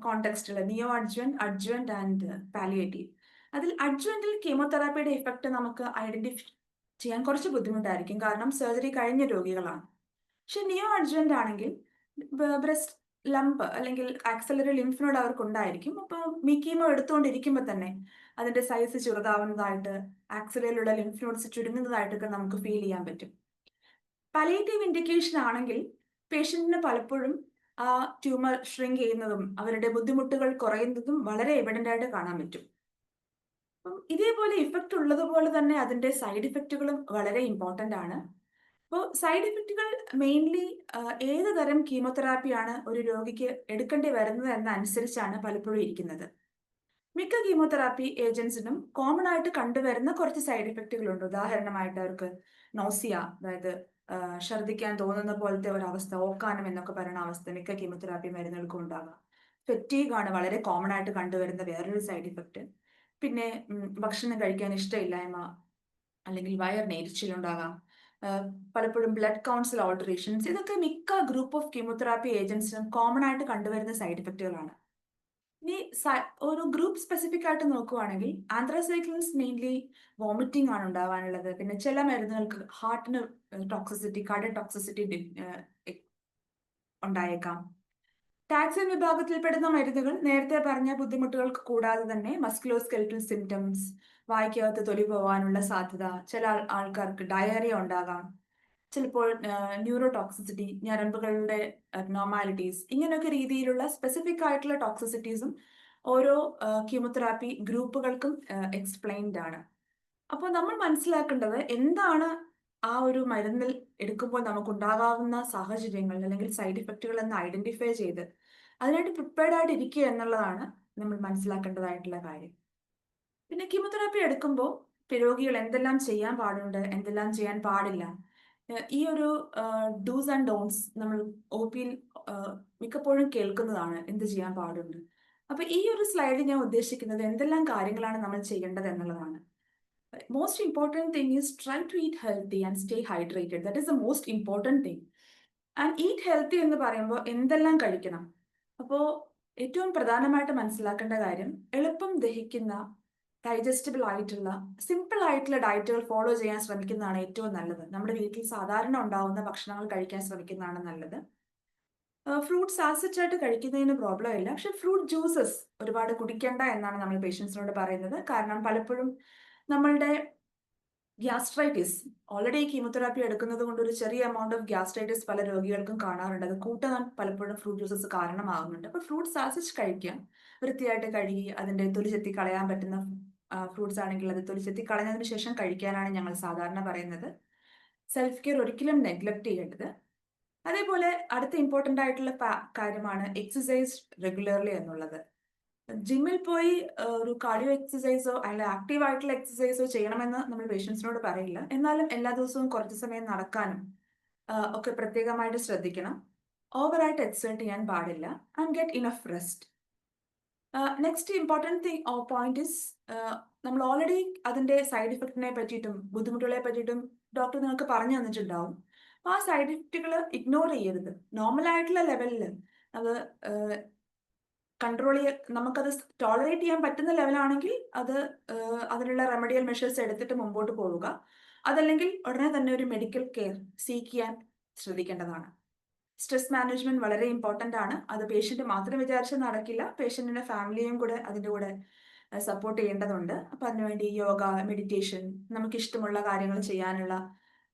കോണ്ടെക്സ്റ്റുകൾ, നിയോ അഡ്ജുവന്റ്, അഡ്ജുവന്റ് ആൻഡ് പാലിയേറ്റീവ്. അതിൽ അഡ്ജുവന്റിൽ കീമോതെറാപ്പിയുടെ ഇഫക്റ്റ് നമുക്ക് ഐഡന്റിഫൈ ചെയ്യാൻ കുറച്ച് ബുദ്ധിമുട്ടായിരിക്കും, കാരണം സർജറി കഴിഞ്ഞ രോഗികളാണ്. പക്ഷെ നിയോ അഡ്ജുവന്റ് ആണെങ്കിൽ ബ്രസ്റ്റ് ലംപ് അല്ലെങ്കിൽ ആക്സിലറി ലിംഫ് നോഡ് അവർക്ക് ഉണ്ടായിരിക്കും. അപ്പോൾ കീമോ എടുത്തുകൊണ്ടിരിക്കുമ്പോൾ തന്നെ അതിന്റെ സൈസ് ചെറുതാവുന്നതായിട്ട്, ആക്സിലറിയിലുള്ള ലിംഫ് നോഡ്സ് ചുരുങ്ങുന്നതായിട്ടൊക്കെ നമുക്ക് ഫീൽ ചെയ്യാൻ പറ്റും. പാലിയേറ്റീവ് ഇൻഡിക്കേഷൻ ആണെങ്കിൽ പേഷ്യന്റിന് പലപ്പോഴും ആ ട്യൂമർ ഷ്രിങ്ക് ചെയ്യുന്നതും അവരുടെ ബുദ്ധിമുട്ടുകൾ കുറയുന്നതും വളരെ എവിഡന്റ് ആയിട്ട് കാണാൻ പറ്റും. അപ്പം ഇതേപോലെ ഇഫക്റ്റ് ഉള്ളതുപോലെ തന്നെ അതിന്റെ സൈഡ് ഇഫക്റ്റുകളും വളരെ ഇമ്പോർട്ടന്റ് ആണ്. അപ്പോൾ സൈഡ് ഇഫക്റ്റുകൾ മെയിൻലി ഏത് തരം കീമോതെറാപ്പിയാണ് ഒരു രോഗിക്ക് എടുക്കേണ്ടി വരുന്നത് എന്നനുസരിച്ചാണ് പലപ്പോഴും ഇരിക്കുന്നത്. മിക്ക കീമോതെറാപ്പി ഏജൻസിനും കോമൺ ആയിട്ട് കണ്ടുവരുന്ന കുറച്ച് സൈഡ് ഇഫക്റ്റുകളുണ്ട്. ഉദാഹരണമായിട്ട് അവർക്ക് നോസിയ, അതായത് ഛർദ്ദിക്കാൻ തോന്നുന്ന പോലത്തെ ഒരവസ്ഥ, ഓക്കാനം എന്നൊക്കെ പറയുന്ന അവസ്ഥ മിക്ക കീമോതെറാപ്പി മരുന്നുകൾക്കും ഉണ്ടാകാം. ഫെറ്റീഗ് ആണ് വളരെ കോമൺ ആയിട്ട് കണ്ടുവരുന്ന വേറൊരു സൈഡ് ഇഫക്റ്റ്. പിന്നെ ഭക്ഷണം കഴിക്കാൻ ഇഷ്ടമില്ലായ്മ അല്ലെങ്കിൽ വയറിന് എരിച്ചിലുണ്ടാകാം. പലപ്പോഴും ബ്ലഡ് കൗൺസിൽ ഓൾട്ടറേഷൻസ്, ഇതൊക്കെ മിക്ക ഗ്രൂപ്പ് ഓഫ് കീമോതെറാപ്പി ഏജൻസിനും കോമൺ ആയിട്ട് കണ്ടുവരുന്ന സൈഡ് ഇഫക്റ്റുകളാണ്. ഇനി ഒരു ഗ്രൂപ്പ് സ്പെസിഫിക് ആയിട്ട് നോക്കുവാണെങ്കിൽ ആന്ത്രാസൈക്ലിൻസ് മെയിൻലി വോമിറ്റിംഗ് ആണ് ഉണ്ടാവാനുള്ളത്. പിന്നെ ചില മരുന്നുകൾക്ക് ഹാർട്ടിന് ടോക്സിസിറ്റി, കാർഡിയക് ടോക്സിസിറ്റി ഉണ്ടായേക്കാം. ടാക്സിൻ വിഭാഗത്തിൽപ്പെടുന്ന മരുന്നുകൾ നേരത്തെ പറഞ്ഞ ബുദ്ധിമുട്ടുകൾക്ക് കൂടാതെ തന്നെ മസ്കുലോസ്കെലിറ്റൽ സിംറ്റംസ്, വായ്ക്കകത്ത് തൊലി പോകാനുള്ള സാധ്യത, ചില ആൾക്കാർക്ക് ഡയറിയ ഉണ്ടാകാം, ചിലപ്പോൾ ന്യൂറോ ടോക്സിസിറ്റി, ഞരമ്പുകളുടെ അബ്നോർമാലിറ്റീസ്, ഇങ്ങനെയൊക്കെ രീതിയിലുള്ള സ്പെസിഫിക് ആയിട്ടുള്ള ടോക്സിസിറ്റീസും ഓരോ കീമോതെറാപ്പി ഗ്രൂപ്പുകൾക്കും എക്സ്പ്ലെയിൻഡ് ആണ്. അപ്പോൾ നമ്മൾ മനസ്സിലാക്കേണ്ടത് എന്താണ് ആ ഒരു മരുന്നിൽ എടുക്കുമ്പോൾ നമുക്കുണ്ടാകാവുന്ന സാഹചര്യങ്ങൾ അല്ലെങ്കിൽ സൈഡ് ഇഫക്റ്റുകൾ എന്ന് ഐഡന്റിഫൈ ചെയ്ത് അതിനായിട്ട് പ്രിപ്പയർഡ് ആയിട്ട് ഇരിക്കുക എന്നുള്ളതാണ് നമ്മൾ മനസ്സിലാക്കേണ്ടതായിട്ടുള്ള കാര്യം. പിന്നെ കീമോതെറാപ്പി എടുക്കുമ്പോൾ രോഗികൾ എന്തെല്ലാം ചെയ്യാൻ പാടുണ്ട്, എന്തെല്ലാം ചെയ്യാൻ പാടില്ല, ഈ ഒരു ഡൂസ് ആൻഡ് ഡോൺസ് നമ്മൾ OP-യിൽ മിക്കപ്പോഴും കേൾക്കുന്നതാണ്, എന്ത് ചെയ്യാൻ പാടുണ്ട്. അപ്പൊ ഈ ഒരു സ്ലൈഡിൽ ഞാൻ ഉദ്ദേശിക്കുന്നത് എന്തെല്ലാം കാര്യങ്ങളാണ് നമ്മൾ ചെയ്യേണ്ടത് എന്നുള്ളതാണ്. Most important thing is try to eat healthy and stay hydrated. That is the most important thing. And eat healthy എന്ന് പറയുമ്പോൾ എന്തെല്ലാം കഴിക്കണം? അപ്പോൾ ഏറ്റവും പ്രധാനമായിട്ട് മനസ്സിലാക്കേണ്ട കാര്യം എളുപ്പം ദഹിക്കുന്ന, ഡൈജസ്റ്റബിൾ ആയിട്ടുള്ള, സിമ്പിൾ ആയിട്ടുള്ള ഡയറ്റുകൾ ഫോളോ ചെയ്യാൻ ശ്രമിക്കുന്നതാണ് ഏറ്റവും നല്ലത്. നമ്മുടെ വീട്ടിൽ സാധാരണ ഉണ്ടാവുന്ന ഭക്ഷണങ്ങൾ കഴിക്കാൻ ശ്രമിക്കുന്നതാണ് നല്ലത്. ഫ്രൂട്ട്സ് ആയിട്ട് കഴിക്കുന്നതിന് പ്രോബ്ലം ഇല്ല, പക്ഷെ ഫ്രൂട്ട് ജ്യൂസസ് ഒരുപാട് കുടിക്കേണ്ട എന്നാണ് നമ്മൾ പേഷ്യൻസിനോട് പറയുന്നത്. കാരണം പലപ്പോഴും നമ്മളുടെ ഗ്യാസ്ട്രൈറ്റിസ്, ഓൾറെഡി കീമോതെറാപ്പി എടുക്കുന്നത് കൊണ്ട് ഒരു ചെറിയ എമൗണ്ട് ഓഫ് ഗ്യാസ്ട്രൈറ്റിസ് പല രോഗികൾക്കും കാണാറുണ്ട്. അത് കൂട്ടാൻ പലപ്പോഴും ഫ്രൂട്ട് ജ്യൂസസ് കാരണമാകുന്നുണ്ട്. അപ്പോൾ ഫ്രൂട്ട്സ് കഴിക്കാം, വൃത്തിയായിട്ട് കഴുകി അതിന്റെ തൊലി ചെത്തി കളയാൻ പറ്റുന്ന ഫ്രൂട്ട്സ് ആണെങ്കിൽ അത് തൊലി ചെത്തി കളഞ്ഞതിന് ശേഷം കഴിക്കാനാണ് ഞങ്ങൾ സാധാരണ പറയുന്നത്. സെൽഫ് കെയർ ഒരിക്കലും നെഗ്ലക്ട് ചെയ്യേണ്ടത്. അതേപോലെ അടുത്ത ഇമ്പോർട്ടൻ്റ് ആയിട്ടുള്ള കാര്യമാണ് എക്സസൈസ് റെഗുലർലി എന്നുള്ളത്. ജിമ്മിൽ പോയി ഒരു കാർഡിയോ എക്സസൈസോ അല്ലെങ്കിൽ ആക്റ്റീവ് ആയിട്ടുള്ള എക്സസൈസോ ചെയ്യണമെന്ന് നമ്മൾ പേഷ്യൻസിനോട് പറയില്ല. എന്നാലും എല്ലാ ദിവസവും കുറച്ച് സമയം നടക്കാനും ഒക്കെ പ്രത്യേകമായിട്ട് ശ്രദ്ധിക്കണം. ഓവറായിട്ട് എക്സേർട്ട് ചെയ്യാൻ പാടില്ല. And get enough rest. Next important point is, നമ്മൾ ഓൾറെഡി അതിന്റെ സൈഡ് ഇഫക്റ്റിനെ പറ്റിയിട്ടും ബുദ്ധിമുട്ടുകളെ പറ്റിയിട്ടും ഡോക്ടർ നിങ്ങൾക്ക് പറഞ്ഞു തന്നിട്ടുണ്ടാവും. ആ സൈഡ് ഇഫക്റ്റുകൾ ഇഗ്നോർ ചെയ്യരുത്. നോർമൽ ആയിട്ടുള്ള ലെവലിൽ അത് കൺട്രോൾ നമുക്കത് ടോളറേറ്റ് ചെയ്യാൻ പറ്റുന്ന ലെവലാണെങ്കിൽ അത് അതിനുള്ള റെമഡിയൽ മെഷേഴ്സ് എടുത്തിട്ട് മുമ്പോട്ട് പോവുക. അതല്ലെങ്കിൽ ഉടനെ തന്നെ ഒരു മെഡിക്കൽ കെയർ സീക്ക് ചെയ്യാൻ ശ്രദ്ധിക്കേണ്ടതാണ്. സ്ട്രെസ് മാനേജ്മെന്റ് വളരെ ഇമ്പോർട്ടൻ്റ് ആണ്. അത് പേഷ്യന്റ് മാത്രം വിചാരിച്ച് നടക്കില്ല, പേഷ്യന്റിന്റെ ഫാമിലിയും കൂടെ അതിൻ്റെ കൂടെ സപ്പോർട്ട് ചെയ്യേണ്ടതുണ്ട്. അപ്പം അതിനുവേണ്ടി യോഗ, മെഡിറ്റേഷൻ, നമുക്ക് ഇഷ്ടമുള്ള കാര്യങ്ങൾ ചെയ്യാനുള്ള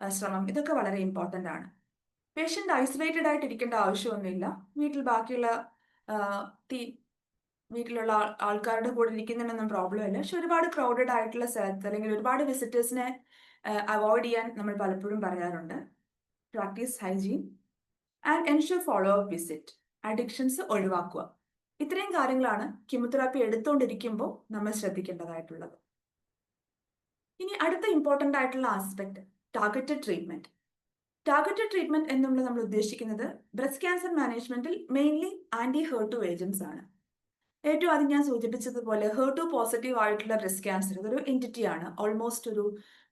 ശ്രമം, ഇതൊക്കെ വളരെ ഇമ്പോർട്ടൻ്റ് ആണ്. പേഷ്യന്റ് ഐസൊലേറ്റഡ് ആയിട്ട് ഇരിക്കേണ്ട ആവശ്യമൊന്നുമില്ല. വീട്ടിൽ ബാക്കിയുള്ള വീട്ടിലുള്ള ആൾക്കാരുടെ കൂടെ ഇരിക്കുന്നതിനൊന്നും പ്രോബ്ലം ഇല്ല. പക്ഷെ ഒരുപാട് ക്രൗഡഡ് ആയിട്ടുള്ള സ്ഥലത്ത് അല്ലെങ്കിൽ ഒരുപാട് വിസിറ്റേഴ്സിനെ അവോയ്ഡ് ചെയ്യാൻ നമ്മൾ പലപ്പോഴും പറയാറുണ്ട്. Practice hygiene and ensure follow up visit. Addictions ഒഴിവാക്കുക. ഇത്രയും കാര്യങ്ങളാണ് കീമോതെറാപ്പി എടുത്തുകൊണ്ടിരിക്കുമ്പോൾ നമ്മൾ ശ്രദ്ധിക്കേണ്ടതായിട്ടുള്ളത്. ഇനി അടുത്ത ഇമ്പോർട്ടൻ്റ് ആയിട്ടുള്ള aspect, targeted treatment. Targeted treatment എന്നുള്ളത് നമ്മൾ ഉദ്ദേശിക്കുന്നത് ബ്രസ്റ്റ് ക്യാൻസർ മാനേജ്മെന്റിൽ മെയിൻലി ആന്റി-HER2 ഏജൻസ് ആണ്. ഏറ്റവും ആദ്യം ഞാൻ സൂചിപ്പിച്ചതുപോലെ HER2 പോസിറ്റീവ് ആയിട്ടുള്ള ബ്രസ്റ്റ് ക്യാൻസർ ഇതൊരു എൻറ്റിറ്റി ആണ്. ഓൾമോസ്റ്റ് ഒരു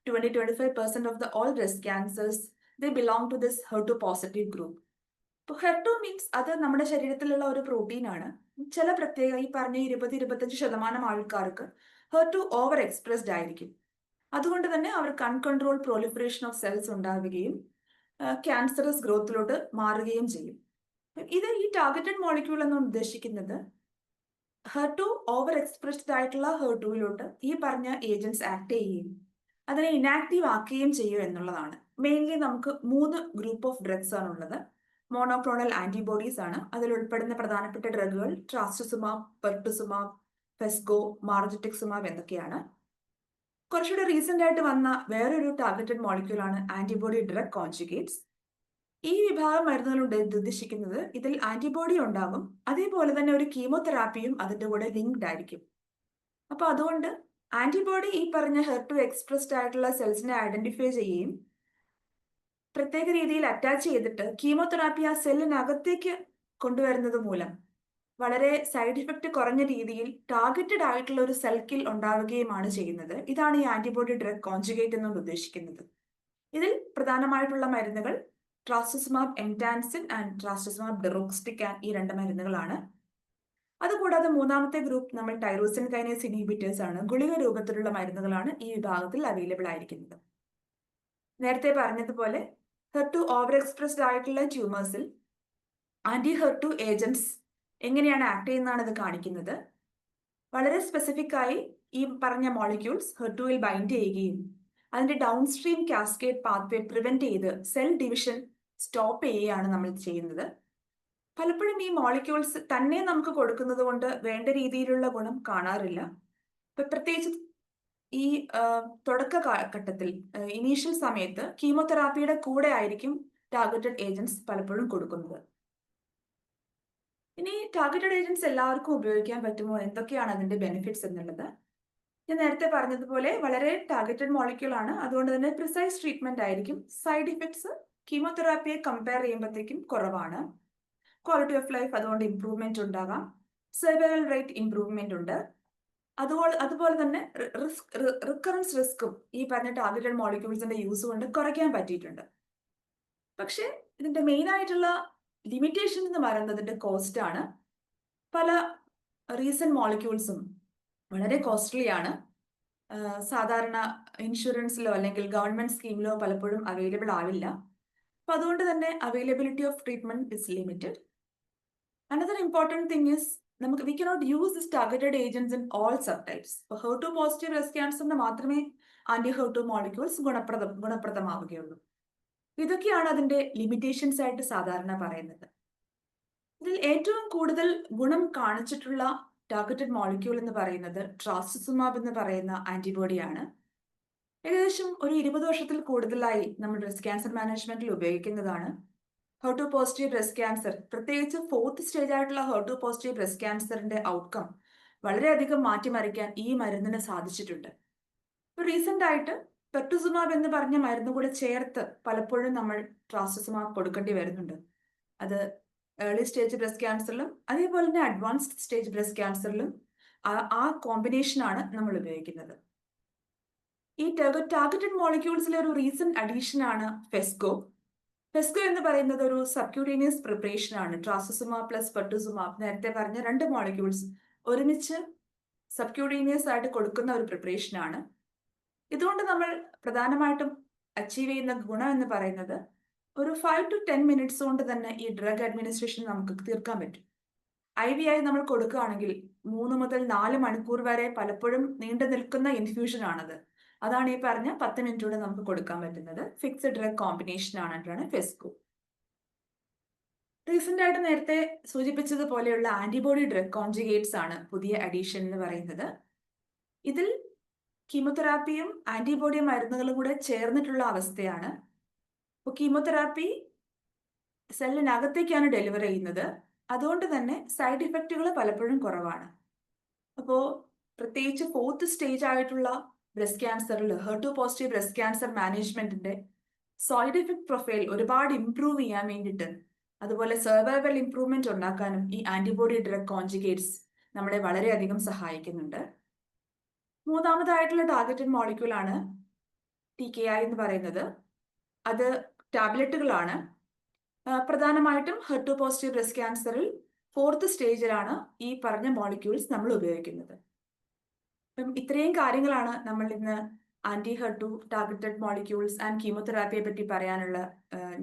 20-25% of the all breast cancers they belong to this HER2 positive group. ഇപ്പോൾ HER2 മീൻസ് അത് നമ്മുടെ ശരീരത്തിലുള്ള ഒരു പ്രോട്ടീൻ ആണ്. ചില പ്രത്യേക ഈ പറഞ്ഞ 20-25% ആൾക്കാർക്ക് HER2 ഓവർ എക്സ്പ്രസ്ഡ് ആയിരിക്കും. അതുകൊണ്ട് തന്നെ അവർക്ക് അൺകൺട്രോൾ പ്രൊലിഫറേഷൻ ഓഫ് സെൽസ് ഉണ്ടാവുകയും ക്യാൻസറസ് ഗ്രോത്തിലോട്ട് മാറുകയും ചെയ്യും. ഇത് ഈ ടാർഗറ്റഡ് മോളിക്യൂൾ എന്ന് ഉദ്ദേശിക്കുന്നത് HER2 ഓവർ എക്സ്പ്രസ്ഡ് ആയിട്ടുള്ള HER2-ലോട്ട് ഈ പറഞ്ഞ ഏജൻസ് ആക്ട് ചെയ്യുകയും അതിനെ ഇനാക്റ്റീവ് ആക്കുകയും ചെയ്യും എന്നുള്ളതാണ്. മെയിൻലി നമുക്ക് 3 ഗ്രൂപ്പ് ഓഫ് ഡ്രഗ്സ് ആണുള്ളത്. മോണോക്ലോണൽ ആന്റിബോഡീസ് ആണ്. അതിൽ ഉൾപ്പെടുന്ന പ്രധാനപ്പെട്ട ഡ്രഗുകൾ ട്രാസ്റ്റസുമാബ്, പെർട്ടുസുമാബ്, ഫെസ്ഗോ, മാർജറ്റിക്സുമാബ് എന്നൊക്കെയാണ്. കുറച്ചുകൂടെ റീസെന്റ് ആയിട്ട് വന്ന വേറൊരു ടാർഗറ്റഡ് മോളിക്യൂൾ ആണ് ആന്റിബോഡി ഡ്രഗ് കോൺജുഗേറ്റ്സ്. ഈ വിഭാഗം മരുന്നുകളുണ്ട് ഉദ്ദേശിക്കുന്നത് ഇതിൽ ആന്റിബോഡി ഉണ്ടാകും, അതേപോലെ തന്നെ ഒരു കീമോതെറാപ്പിയും അതിന്റെ കൂടെ ലിങ്ക്ഡ് ആയിരിക്കും. അപ്പൊ അതുകൊണ്ട് ആന്റിബോഡി ഈ പറഞ്ഞ HER2 എക്സ്പ്രസ്ഡ് ആയിട്ടുള്ള സെൽസിനെ ഐഡന്റിഫൈ ചെയ്യുകയും പ്രത്യേക രീതിയിൽ അറ്റാച്ച് ചെയ്തിട്ട് കീമോതെറാപ്പി ആ സെല്ലിനകത്തേക്ക് കൊണ്ടുവരുന്നത് മൂലം വളരെ സൈഡ് ഇഫക്റ്റ് കുറഞ്ഞ രീതിയിൽ ടാർഗറ്റഡ് ആയിട്ടുള്ള ഒരു സെൽ കിൽ ഉണ്ടാവുകയുമാണ് ചെയ്യുന്നത്. ഇതാണ് ഈ ആന്റിബോഡി ഡ്രഗ് കോൺജുഗേറ്റ് എന്നുകൊണ്ട് ഉദ്ദേശിക്കുന്നത്. ഇതിൽ പ്രധാനമായിട്ടുള്ള മരുന്നുകൾ ട്രാസ്റ്റസുമാബ് എംറ്റാൻസിൻ ആൻഡ് ട്രാസ്റ്റസുമാബ് ഡെറോക്സ്റ്റിക്കാൻ, ഈ 2 മരുന്നുകളാണ്. അതുകൂടാതെ മൂന്നാമത്തെ ഗ്രൂപ്പ് നമ്മൾ ടൈറോസിൻ കൈനേസ് ഇൻഹിബിറ്റേഴ്സ് ആണ്. ഗുളിക രൂപത്തിലുള്ള മരുന്നുകളാണ് ഈ വിഭാഗത്തിൽ അവൈലബിൾ ആയിരിക്കുന്നത്. നേരത്തെ പറഞ്ഞതുപോലെ HER2 ഓവർ എക്സ്പ്രസ്ഡ് ആയിട്ടുള്ള ട്യൂമേഴ്സിൽ ആന്റി HER2 ഏജന്റ്സ് എങ്ങനെയാണ് ആക്ട് ചെയ്യുന്നതാണ് ഇത് കാണിക്കുന്നത്. വളരെ സ്പെസിഫിക് ആയി ഈ പറഞ്ഞ മോളിക്യൂൾസ് HER2-ൽ ബൈൻഡ് ചെയ്യുകയും അതിന്റെ down stream cascade pathway prevent ചെയ്ത് സെൽ ഡിവിഷൻ സ്റ്റോപ്പ് ചെയ്യുകയാണ് നമ്മൾ ചെയ്യുന്നത്. പലപ്പോഴും ഈ മോളിക്യൂൾസ് തന്നെ നമുക്ക് കൊടുക്കുന്നത് കൊണ്ട് വേണ്ട രീതിയിലുള്ള ഗുണം കാണാറില്ല. പ്രത്യേകിച്ച് ഈ തുടക്ക ഘട്ടത്തിൽ ഇനീഷ്യൽ സമയത്ത് കീമോതെറാപ്പിയുടെ കൂടെ ആയിരിക്കും ടാർഗറ്റഡ് ഏജന്റ്സ് പലപ്പോഴും കൊടുക്കുന്നത്. ഇനി ടാർഗറ്റഡ് ഏജന്റ്സ് എല്ലാവർക്കും ഉപയോഗിക്കാൻ പറ്റുമോ, എന്തൊക്കെയാണ് അതിന്റെ ബെനിഫിറ്റ്സ് എന്നുള്ളത് ഞാൻ നേരത്തെ പറഞ്ഞതുപോലെ വളരെ ടാർഗറ്റഡ് മോളിക്യൂൾ ആണ്. അതുകൊണ്ട് തന്നെ പ്രിസൈസ് ട്രീറ്റ്മെന്റ് ആയിരിക്കും. സൈഡ് ഇഫക്ട്സ് കീമോതെറാപ്പിയെ കമ്പയർ ചെയ്യുമ്പോഴത്തേക്കും കുറവാണ്. ക്വാളിറ്റി ഓഫ് ലൈഫ് അതുകൊണ്ട് ഇംപ്രൂവ്മെന്റ് ഉണ്ടാകാം. സർവൈവൽ റേറ്റ് ഇംപ്രൂവ്മെന്റ് ഉണ്ട്. അതുപോലെ തന്നെ റിക്കറൻസ് റിസ്ക്കും ഈ പറഞ്ഞ ടാർഗറ്റഡ് മോളിക്യൂൾസിന്റെ യൂസ് കൊണ്ട് കുറയ്ക്കാൻ പറ്റിയിട്ടുണ്ട്. പക്ഷെ ഇതിന്റെ മെയിൻ ആയിട്ടുള്ള ലിമിറ്റേഷൻ എന്ന് പറയുന്നത് ഇതിന്റെ കോസ്റ്റ് ആണ്. പല റീസെന്റ് മോളിക്യൂൾസും വളരെ കോസ്റ്റ്ലി ആണ്. സാധാരണ ഇൻഷുറൻസിലോ അല്ലെങ്കിൽ ഗവൺമെന്റ് സ്കീമിലോ പലപ്പോഴും അവൈലബിൾ ആവില്ല. അപ്പൊ അതുകൊണ്ട് തന്നെ availability of treatment is limited. Another important thing is we cannot use this targeted agents in all subtypes. For HER2 positive breast cancer മാത്രമേ ആന്റി HER2 മോളിക്യൂൾസ് ഗുണപ്രദമാവുകയുള്ളൂ. ഇതൊക്കെയാണ് അതിന്റെ ലിമിറ്റേഷൻസ് ആയിട്ട് സാധാരണ പറയുന്നത്. ഇതിൽ ഏറ്റവും കൂടുതൽ ഗുണം കാണിച്ചിട്ടുള്ള ടാർഗറ്റഡ് മോളിക്യൂൾ എന്ന് പറയുന്നത് ട്രാസ്റ്റസുമാബ് എന്ന് പറയുന്ന ആന്റിബോഡിയാണ്. ഏകദേശം ഒരു 20 വർഷത്തിൽ കൂടുതലായി നമ്മൾ ബ്രസ്റ്റ് ക്യാൻസർ മാനേജ്മെന്റിൽ ഉപയോഗിക്കുന്നതാണ്. HER2 പോസിറ്റീവ് ബ്രസ്റ്റ് ക്യാൻസർ, പ്രത്യേകിച്ച് 4th സ്റ്റേജ് ആയിട്ടുള്ള HER2 പോസിറ്റീവ് ബ്രസ്റ്റ് ക്യാൻസറിന്റെ ഔട്ട്കം വളരെയധികം മാറ്റിമറിക്കാൻ ഈ മരുന്നിന് സാധിച്ചിട്ടുണ്ട്. റീസെന്റ് ആയിട്ട് പെർട്ടുസുമാബ് എന്ന് പറഞ്ഞ മരുന്ന് കൂടെ ചേർത്ത് പലപ്പോഴും നമ്മൾ ട്രാസ്റ്റസുമാബ് കൊടുക്കേണ്ടി വരുന്നുണ്ട്. അത് ഏർലി സ്റ്റേജ് ബ്രസ്റ്റ് ക്യാൻസറിലും അതേപോലെ തന്നെ അഡ്വാൻസ്ഡ് സ്റ്റേജ് ബ്രസ്റ്റ് ക്യാൻസറിലും ആ കോമ്പിനേഷനാണ് നമ്മൾ ഉപയോഗിക്കുന്നത്. ഈ ടാർഗറ്റഡ് മോളിക്യൂൾസിലെ ഒരു റീസെന്റ് അഡീഷൻ ആണ് ഫെസ്കോ. ഫെസ്കോ എന്ന് പറയുന്നത് ഒരു സബ്ക്യൂട്ടേനിയസ് പ്രിപ്പറേഷൻ ആണ്. ട്രാസ്റ്റസുമാബ് പ്ലസ് പെർട്ടുസുമാബ്, നേരത്തെ പറഞ്ഞ 2 മോളിക്യൂൾസ് ഒരുമിച്ച് സബ്ക്യൂട്ടേനിയസ് ആയിട്ട് കൊടുക്കുന്ന ഒരു പ്രിപ്പറേഷൻ ആണ്. ഇതുകൊണ്ട് നമ്മൾ പ്രധാനമായിട്ടും അച്ചീവ് ചെയ്യുന്ന ഗുണം എന്ന് പറയുന്നത് ഒരു 5 to 10 മിനിറ്റ്സ് കൊണ്ട് തന്നെ ഈ ഡ്രഗ് അഡ്മിനിസ്ട്രേഷൻ നമുക്ക് തീർക്കാൻ പറ്റും. IV ആയി നമ്മൾ കൊടുക്കുകയാണെങ്കിൽ 3 മുതൽ 4 മണിക്കൂർ വരെ പലപ്പോഴും നീണ്ടു നിൽക്കുന്ന ഇൻഫ്യൂഷൻ ആണത്. അതാണ് ഈ പറഞ്ഞ 10 മിനിറ്റോടെ നമുക്ക് കൊടുക്കാൻ പറ്റുന്നത്. ഫിക്സ്ഡ് ഡ്രഗ് കോമ്പിനേഷൻ ആണെന്നാണ് ഫെസ്കോ. റീസെന്റ് ആയിട്ട് നേരത്തെ സൂചിപ്പിച്ചതുപോലെയുള്ള ആന്റിബോഡി ഡ്രഗ് കോൺജുഗേറ്റ്സ് ആണ് പുതിയ അഡീഷൻ എന്ന് പറയുന്നത്. ഇതിൽ കീമോതെറാപ്പിയും ആന്റിബോഡി മരുന്നുകളും കൂടെ ചേർന്നിട്ടുള്ള അവസ്ഥയാണ്. അപ്പോൾ കീമോതെറാപ്പി സെല്ലിനകത്തേക്കാണ് ഡെലിവർ ചെയ്യുന്നത്. അതുകൊണ്ട് തന്നെ സൈഡ് ഇഫക്റ്റുകൾ പലപ്പോഴും കുറവാണ്. അപ്പോൾ പ്രത്യേകിച്ച് 4th സ്റ്റേജ് ആയിട്ടുള്ള ബ്രസ്റ്റ് ക്യാൻസറിൽ HER2 പോസിറ്റീവ് ബ്രസ്റ്റ് ക്യാൻസർ മാനേജ്മെന്റിന്റെ സൈഡ് ഇഫക്ട് പ്രൊഫൈൽ ഒരുപാട് ഇംപ്രൂവ് ചെയ്യാൻ വേണ്ടിയിട്ട്, അതുപോലെ സർവൈവൽ ഇംപ്രൂവ്മെന്റ് ഉണ്ടാക്കാനും ഈ ആന്റിബോഡി ഡ്രഗ് കോൺജുഗേറ്റ്സ് നമ്മളെ വളരെയധികം സഹായിക്കുന്നുണ്ട്. മൂന്നാമതായിട്ടുള്ള ടാർഗറ്റഡ് മോളിക്യൂൾ ആണ് TKI എന്ന് പറയുന്നത്. അത് ടാബ്ലറ്റുകളാണ്. പ്രധാനമായിട്ടും HER2 പോസിറ്റീവ് ബ്രസ്റ്റ് ക്യാൻസറിൽ 4th സ്റ്റേജിലാണ് ഈ പറഞ്ഞ മോളിക്യൂൾസ് നമ്മൾ ഉപയോഗിക്കുന്നത്. അപ്പം ഇത്രയും കാര്യങ്ങളാണ് നമ്മൾ ഇന്ന് anti HER2 targeted molecules and കീമോതെറാപ്പിയെ പറ്റി പറയാനുള്ള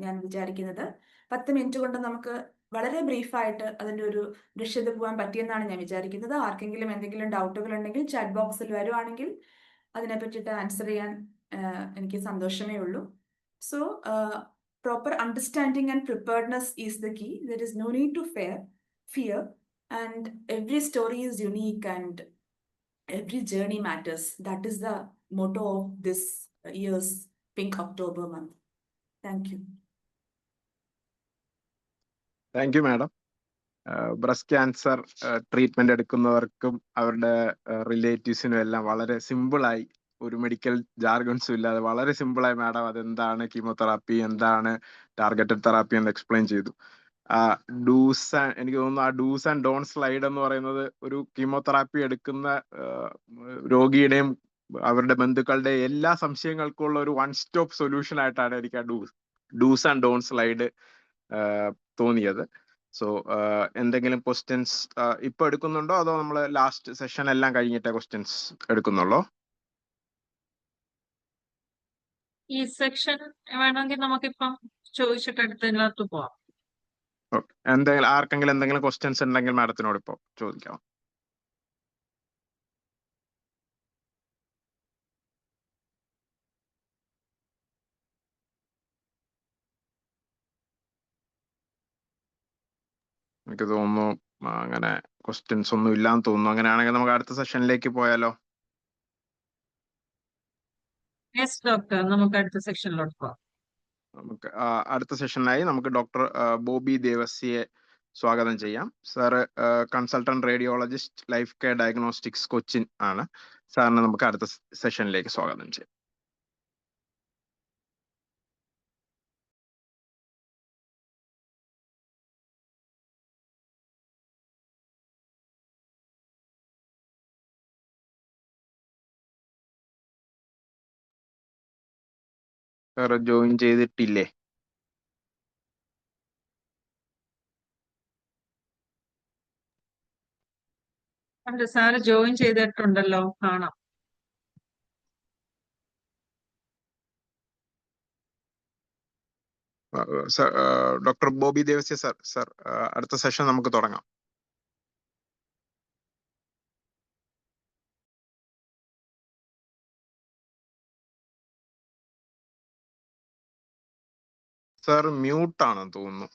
ഞാൻ വിചാരിക്കുന്നത്. 10 മിനിറ്റ് കൊണ്ട് നമുക്ക് വളരെ ബ്രീഫായിട്ട് അതിൻ്റെ ഒരു ദൃശ്യത പോകാൻ പറ്റിയെന്നാണ് ഞാൻ വിചാരിക്കുന്നത്. ആർക്കെങ്കിലും എന്തെങ്കിലും ഡൗട്ടുകൾ ഉണ്ടെങ്കിൽ ചാറ്റ് ബോക്സിൽ വരുവാണെങ്കിൽ അതിനെ പറ്റിയിട്ട് ആൻസർ ചെയ്യാൻ എനിക്ക് സന്തോഷമേ ഉള്ളൂ. So proper understanding and preparedness is the key. There is no need to fear, and every story is unique and every journey matters. That is the motto of this year's Pink October month. Thank you. Thank you madam. Breast cancer treatment എടുക്കുന്നവർക്കും അവരുടെ റിലേറ്റീവ്സിനും എല്ലാം വളരെ സിമ്പിളായി, ഒരു medical ജാർഗൺസും ഇല്ലാതെ വളരെ സിമ്പിളായി മാഡം അതെന്താണ് കീമോതെറാപ്പി, എന്താണ് ടാർഗറ്റഡ് തെറാപ്പി എന്ന് എക്സ്പ്ലെയിൻ ചെയ്തു. എനിക്ക് തോന്നുന്നു ആ ഡൂസ് ആൻഡ് ഡോൺ സ്ലൈഡ് എന്ന് പറയുന്നത് ഒരു കീമോതെറാപ്പി എടുക്കുന്ന രോഗിയുടെയും അവരുടെ ബന്ധുക്കളുടെ എല്ലാ സംശയങ്ങൾക്കുള്ള ഒരു 1 സ്റ്റോപ്പ് സൊല്യൂഷൻ ആയിട്ടാണ് എനിക്ക് ആ ഡൂസ് ആൻഡ് ഡോൺ സ്ലൈഡ് തോന്നിയത്. സോ എന്തെങ്കിലും ക്വസ്റ്റ്യൻസ് ഇപ്പൊ എടുക്കുന്നുണ്ടോ അതോ നമ്മൾ ലാസ്റ്റ് സെഷൻ എല്ലാം കഴിഞ്ഞിട്ടേ ക്വസ്റ്റ്യൻസ് എടുക്കുന്നുള്ളോ? ഈ സെക്ഷൻ വേണമെങ്കിൽ നമുക്കിപ്പം ചോദിച്ചിട്ട് അടുത്തതിനകത്ത് പോവാം. ഓക്കെ, എന്തെങ്കിലും ആർക്കെങ്കിലും എന്തെങ്കിലും ക്വസ്റ്റ്യൻസ് ഉണ്ടെങ്കിൽ മാഡത്തിനോട് ഇപ്പോൾ ചോദിക്കാം. എനിക്ക് തോന്നുന്നു അങ്ങനെ ക്വസ്റ്റ്യൻസ് ഒന്നും ഇല്ലാന്ന് തോന്നുന്നു. അങ്ങനെയാണെങ്കിൽ നമുക്ക് അടുത്ത സെഷനിലേക്ക് പോയാലോ? യെസ് ഡോക്ടർ, നമുക്ക് അടുത്ത സെക്ഷനിലോട്ട് പോവാം. നമുക്ക് അടുത്ത സെഷനായി നമുക്ക് ഡോക്ടർ ബോബി ദേവസിയെ സ്വാഗതം ചെയ്യാം. Sir consultant radiologist, life care diagnostics, Cochin ആണ്. സാറിനെ നമുക്ക് അടുത്ത സെഷനിലേക്ക് സ്വാഗതം ചെയ്യാം. സാറ് ജോയിൻ ചെയ്തിട്ടില്ലേ? ഉണ്ട്, സാറ് ജോയിൻ ചെയ്തിട്ടുണ്ടല്ലോ, കാണാം. ഡോക്ടർ ബോബി ദേവസ്യ സർ, അടുത്ത സെഷൻ നമുക്ക് തുടങ്ങാം. സർ മ്യൂട്ടാണെന്ന് തോന്നുന്നു.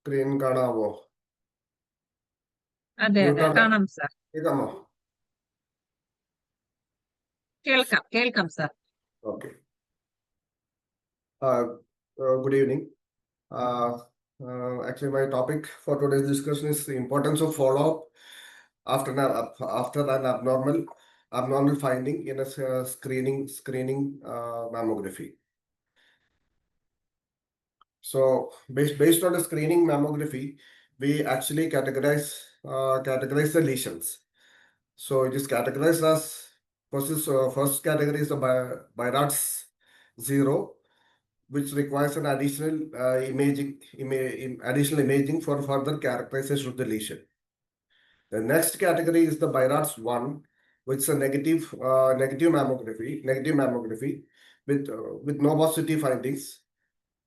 സ്ക്രീൻ കാണാവോ? അതെ അതെ, കാണാം സാർ. കേൾക്കാമോ? കേൾക്കാം sir. Okay. Good evening. Actually, my topic for today's discussion is the importance of follow-up after an abnormal finding in a screening mammography. So, based on the screening mammography, we actually categorize the lesions. So it is categorized as first category is the BI-RADS 0, which requires an additional imaging for further characterization of the lesion. The next category is the BI-RADS 1, which is a negative mammography with no positive findings.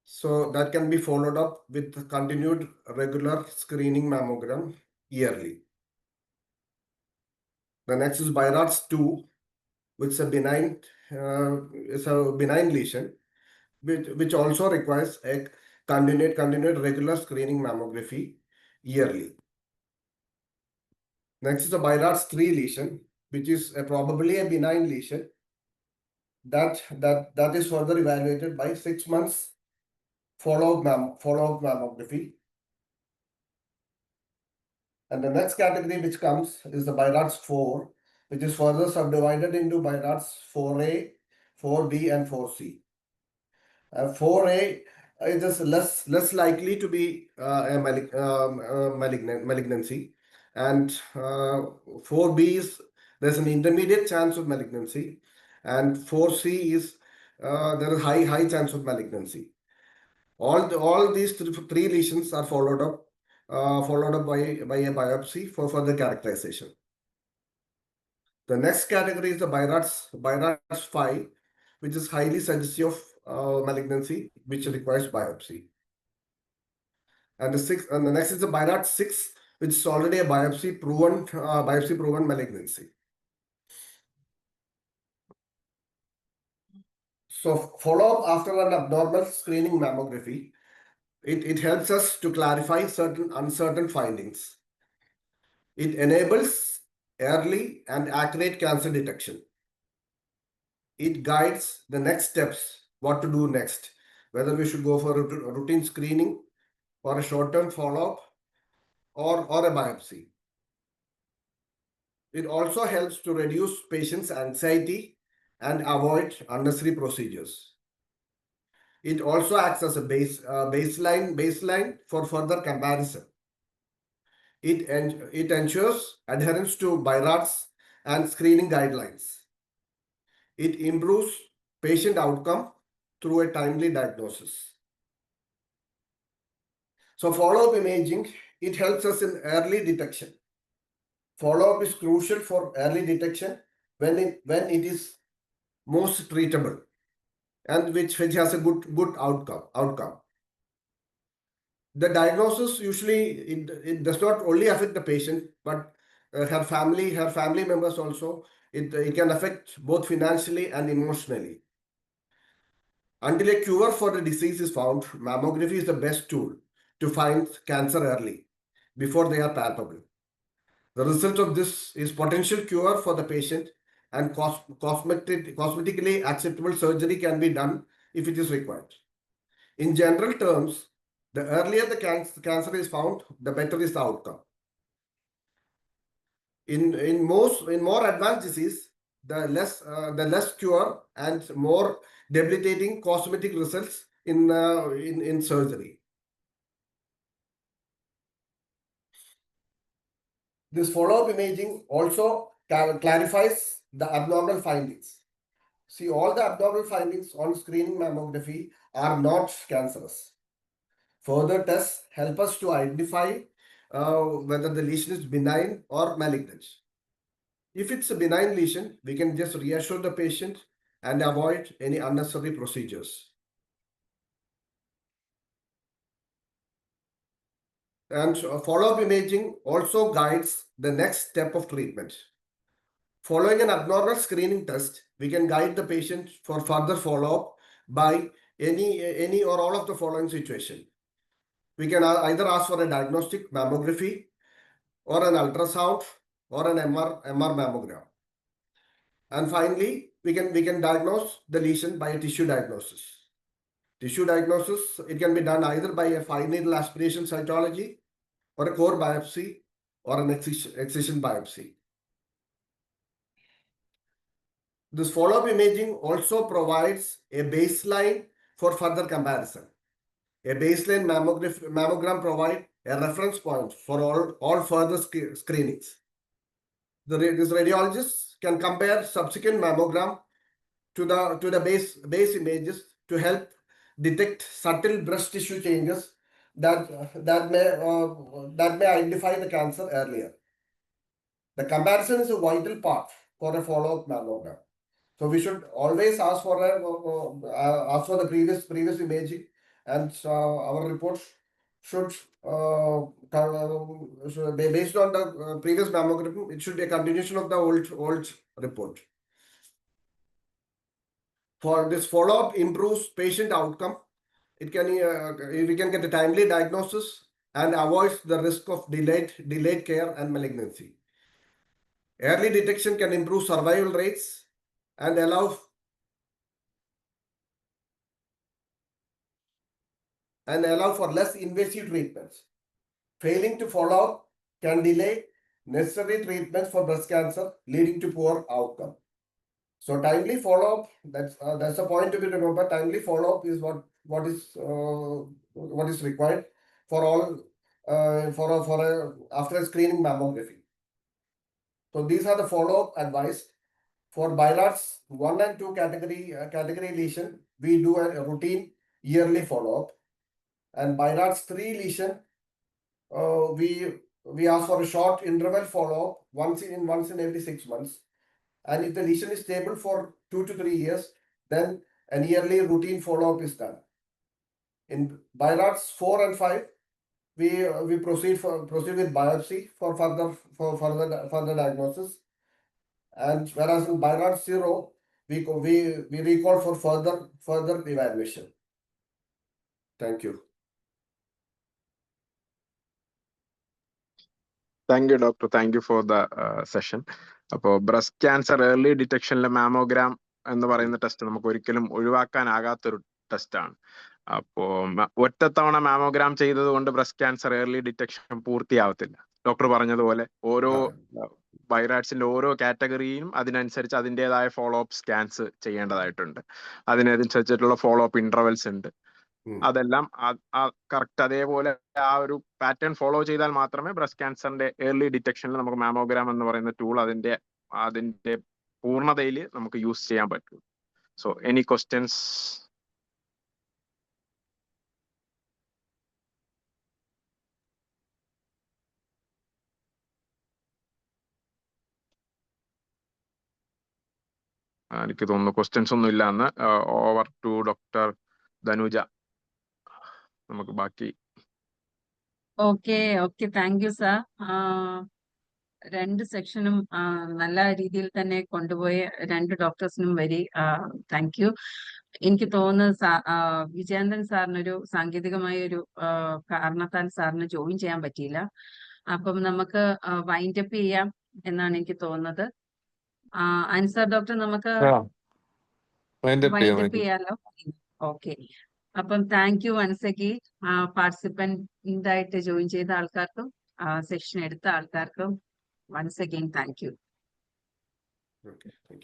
So that can be followed up with continued regular screening mammogram yearly. The next is BI-RADS 2, which is a benign lesion, which also requires a continued regular screening mammography yearly. Next is the BI-RADS 3 lesion, which is probably a benign lesion that is further evaluated by 6 months follow-up mammography. And the next category which comes is the BI-RADS 4, which is further subdivided into BI-RADS 4A, 4B, and 4C. 4A is just less likely to be a malignancy, and 4B is there's an intermediate chance of malignancy, and 4C is there is high chance of malignancy. All these three lesions are followed up by a biopsy for further characterization. The next category is the BI-RADS 5, which is highly suggestive of malignancy, which requires biopsy. And the next is the BI-RADS 6, which is already a biopsy proven malignancy. So follow-up after an abnormal screening mammography, it helps us to clarify certain uncertain findings. It enables early and accurate cancer detection. It guides the next steps, what to do next, whether we should go for routine screening or a short-term follow-up or a biopsy. It also helps to reduce patients' anxiety and avoid unnecessary procedures. It also acts as a baseline for further comparison. It ensures adherence to BI-RADS and screening guidelines. It improves patient outcome through a timely diagnosis. So follow-up imaging, it helps us in early detection. Follow-up is crucial for early detection when it is most treatable and which has a good outcome. The diagnosis usually it does not only affect the patient, but her family members also. It can affect both financially and emotionally. Until a cure for the disease is found, mammography is the best tool to find cancer early, before they are palpable. The result of this is potential cure for the patient, and cosmetically acceptable surgery can be done if it is required. In general terms, the earlier the cancer is found, the better is the outcome. In more advanced disease, the less cure and more debilitating cosmetic results in surgery. This follow-up imaging also clarifies the abnormal findings. See, all the abnormal findings on screening mammography are not cancerous. Further tests help us to identify whether the lesion is benign or malignant. If it's a benign lesion, we can just reassure the patient and avoid any unnecessary procedures. And follow-up imaging also guides the next step of treatment. Following an abnormal screening test, we can guide the patient for further follow-up by any or all of the following situation. We can either ask for a diagnostic mammography or an ultrasound or an MR mammogram. And finally, we can diagnose the lesion by a tissue diagnosis. Tissue diagnosis, it can be done either by a fine needle aspiration cytology or a core biopsy or an excision biopsy. This follow-up imaging also provides a baseline for further comparison. A baseline mammogram provides a reference point for all further screenings. This radiologist can compare subsequent mammogram to the base images to help detect subtle breast tissue changes that may identify the cancer earlier. The comparison is a vital part for a follow-up mammogram. So we should always ask for the previous imaging, and our reports should be based on the previous mammogram. It should be a continuation of the old report. For this follow-up improves patient outcome. We can get a timely diagnosis and avoids the risk of delayed care and malignancy. Early detection can improve survival rates and allow for less invasive treatments. Failing to follow up can delay necessary treatments for breast cancer, leading to poor outcome. So timely follow-up, that's a point to be remembered. Timely follow-up is what is required for all after a screening mammography. So these are the follow-up advice. For BI-RADS 1 and 2 category lesion, we do a routine yearly follow-up. And BI-RADS 3 lesion, we ask for a short interval follow-up once in every 6 months. And if the lesion is stable for 2 to 3 years, then a yearly routine follow-up is done. In BI-RADS 4 and 5, we proceed with biopsy for further diagnosis. And whereas in BI-RADS 0, we recall for further evaluation. Thank you. Thank you, doctor. Thank you for the session. അപ്പോൾ breast cancer early ഡിറ്റക്ഷനിലെ mammogram എന്ന് പറയുന്ന test നമുക്ക് ഒരിക്കലും ഒഴിവാക്കാനാകാത്തൊരു ടെസ്റ്റാണ്. അപ്പോ ഒറ്റത്തവണ mammogram ചെയ്തത് കൊണ്ട് ബ്രസ്റ്റ് ക്യാൻസർ ഏർലി ഡിറ്റക്ഷൻ പൂർത്തിയാവത്തില്ല. ഡോക്ടർ പറഞ്ഞതുപോലെ ഓരോ വൈറാറ്റ്സിന്റെ ഓരോ കാറ്റഗറിയും അതിനനുസരിച്ച് അതിൻ്റെതായ ഫോളോ അപ്പ് സ്കാൻസ് ചെയ്യേണ്ടതായിട്ടുണ്ട്. അതിനനുസരിച്ചിട്ടുള്ള ഫോളോ അപ്പ് ഇന്റർവെൽസ് ഉണ്ട്. അതെല്ലാം കറക്റ്റ് അതേപോലെ ആ ഒരു പാറ്റേൺ ഫോളോ ചെയ്താൽ മാത്രമേ ബ്രസ്റ്റ് ക്യാൻസറിന്റെ ഏർലി ഡിറ്റക്ഷനിൽ നമുക്ക് മാമോഗ്രാം എന്ന് പറയുന്ന ടൂൾ അതിന്റെ പൂർണ്ണതയിൽ നമുക്ക് യൂസ് ചെയ്യാൻ പറ്റും. So any questions? എനിക്ക് തോന്നുന്നു ക്വസ്റ്റ്യൻസ് ഒന്നും ഇല്ല എന്ന്. Over to doctor Dhanuja. നമുക്ക് ബാക്കി. Okay okay, thank you sir. രണ്ട് സെക്ഷനും നല്ല രീതിയിൽ തന്നെ കൊണ്ടുപോയ രണ്ട് ഡോക്ടേഴ്സിനും വെരി താങ്ക് യു. എനിക്ക് തോന്നുന്നത് വിജയേന്ദ്രൻ സാറിനൊരു സാങ്കേതികമായ ഒരു കാരണത്താൽ സാറിന് ജോയിൻ ചെയ്യാൻ പറ്റിയില്ല. അപ്പം നമുക്ക് വൈൻഡപ്പ് ചെയ്യാം എന്നാണ് എനിക്ക് തോന്നുന്നത്. അൻസാർ ഡോക്ടർ, നമുക്ക് വൈൻഡപ്പ് ചെയ്യാലോ? ഓക്കെ. അപ്പം thank you once again participant ആയിട്ട് ജോയിൻ ചെയ്ത ആൾക്കാർക്കും സെഷൻ എടുത്ത ആൾക്കാർക്കും once again thank you. Okay, thank you.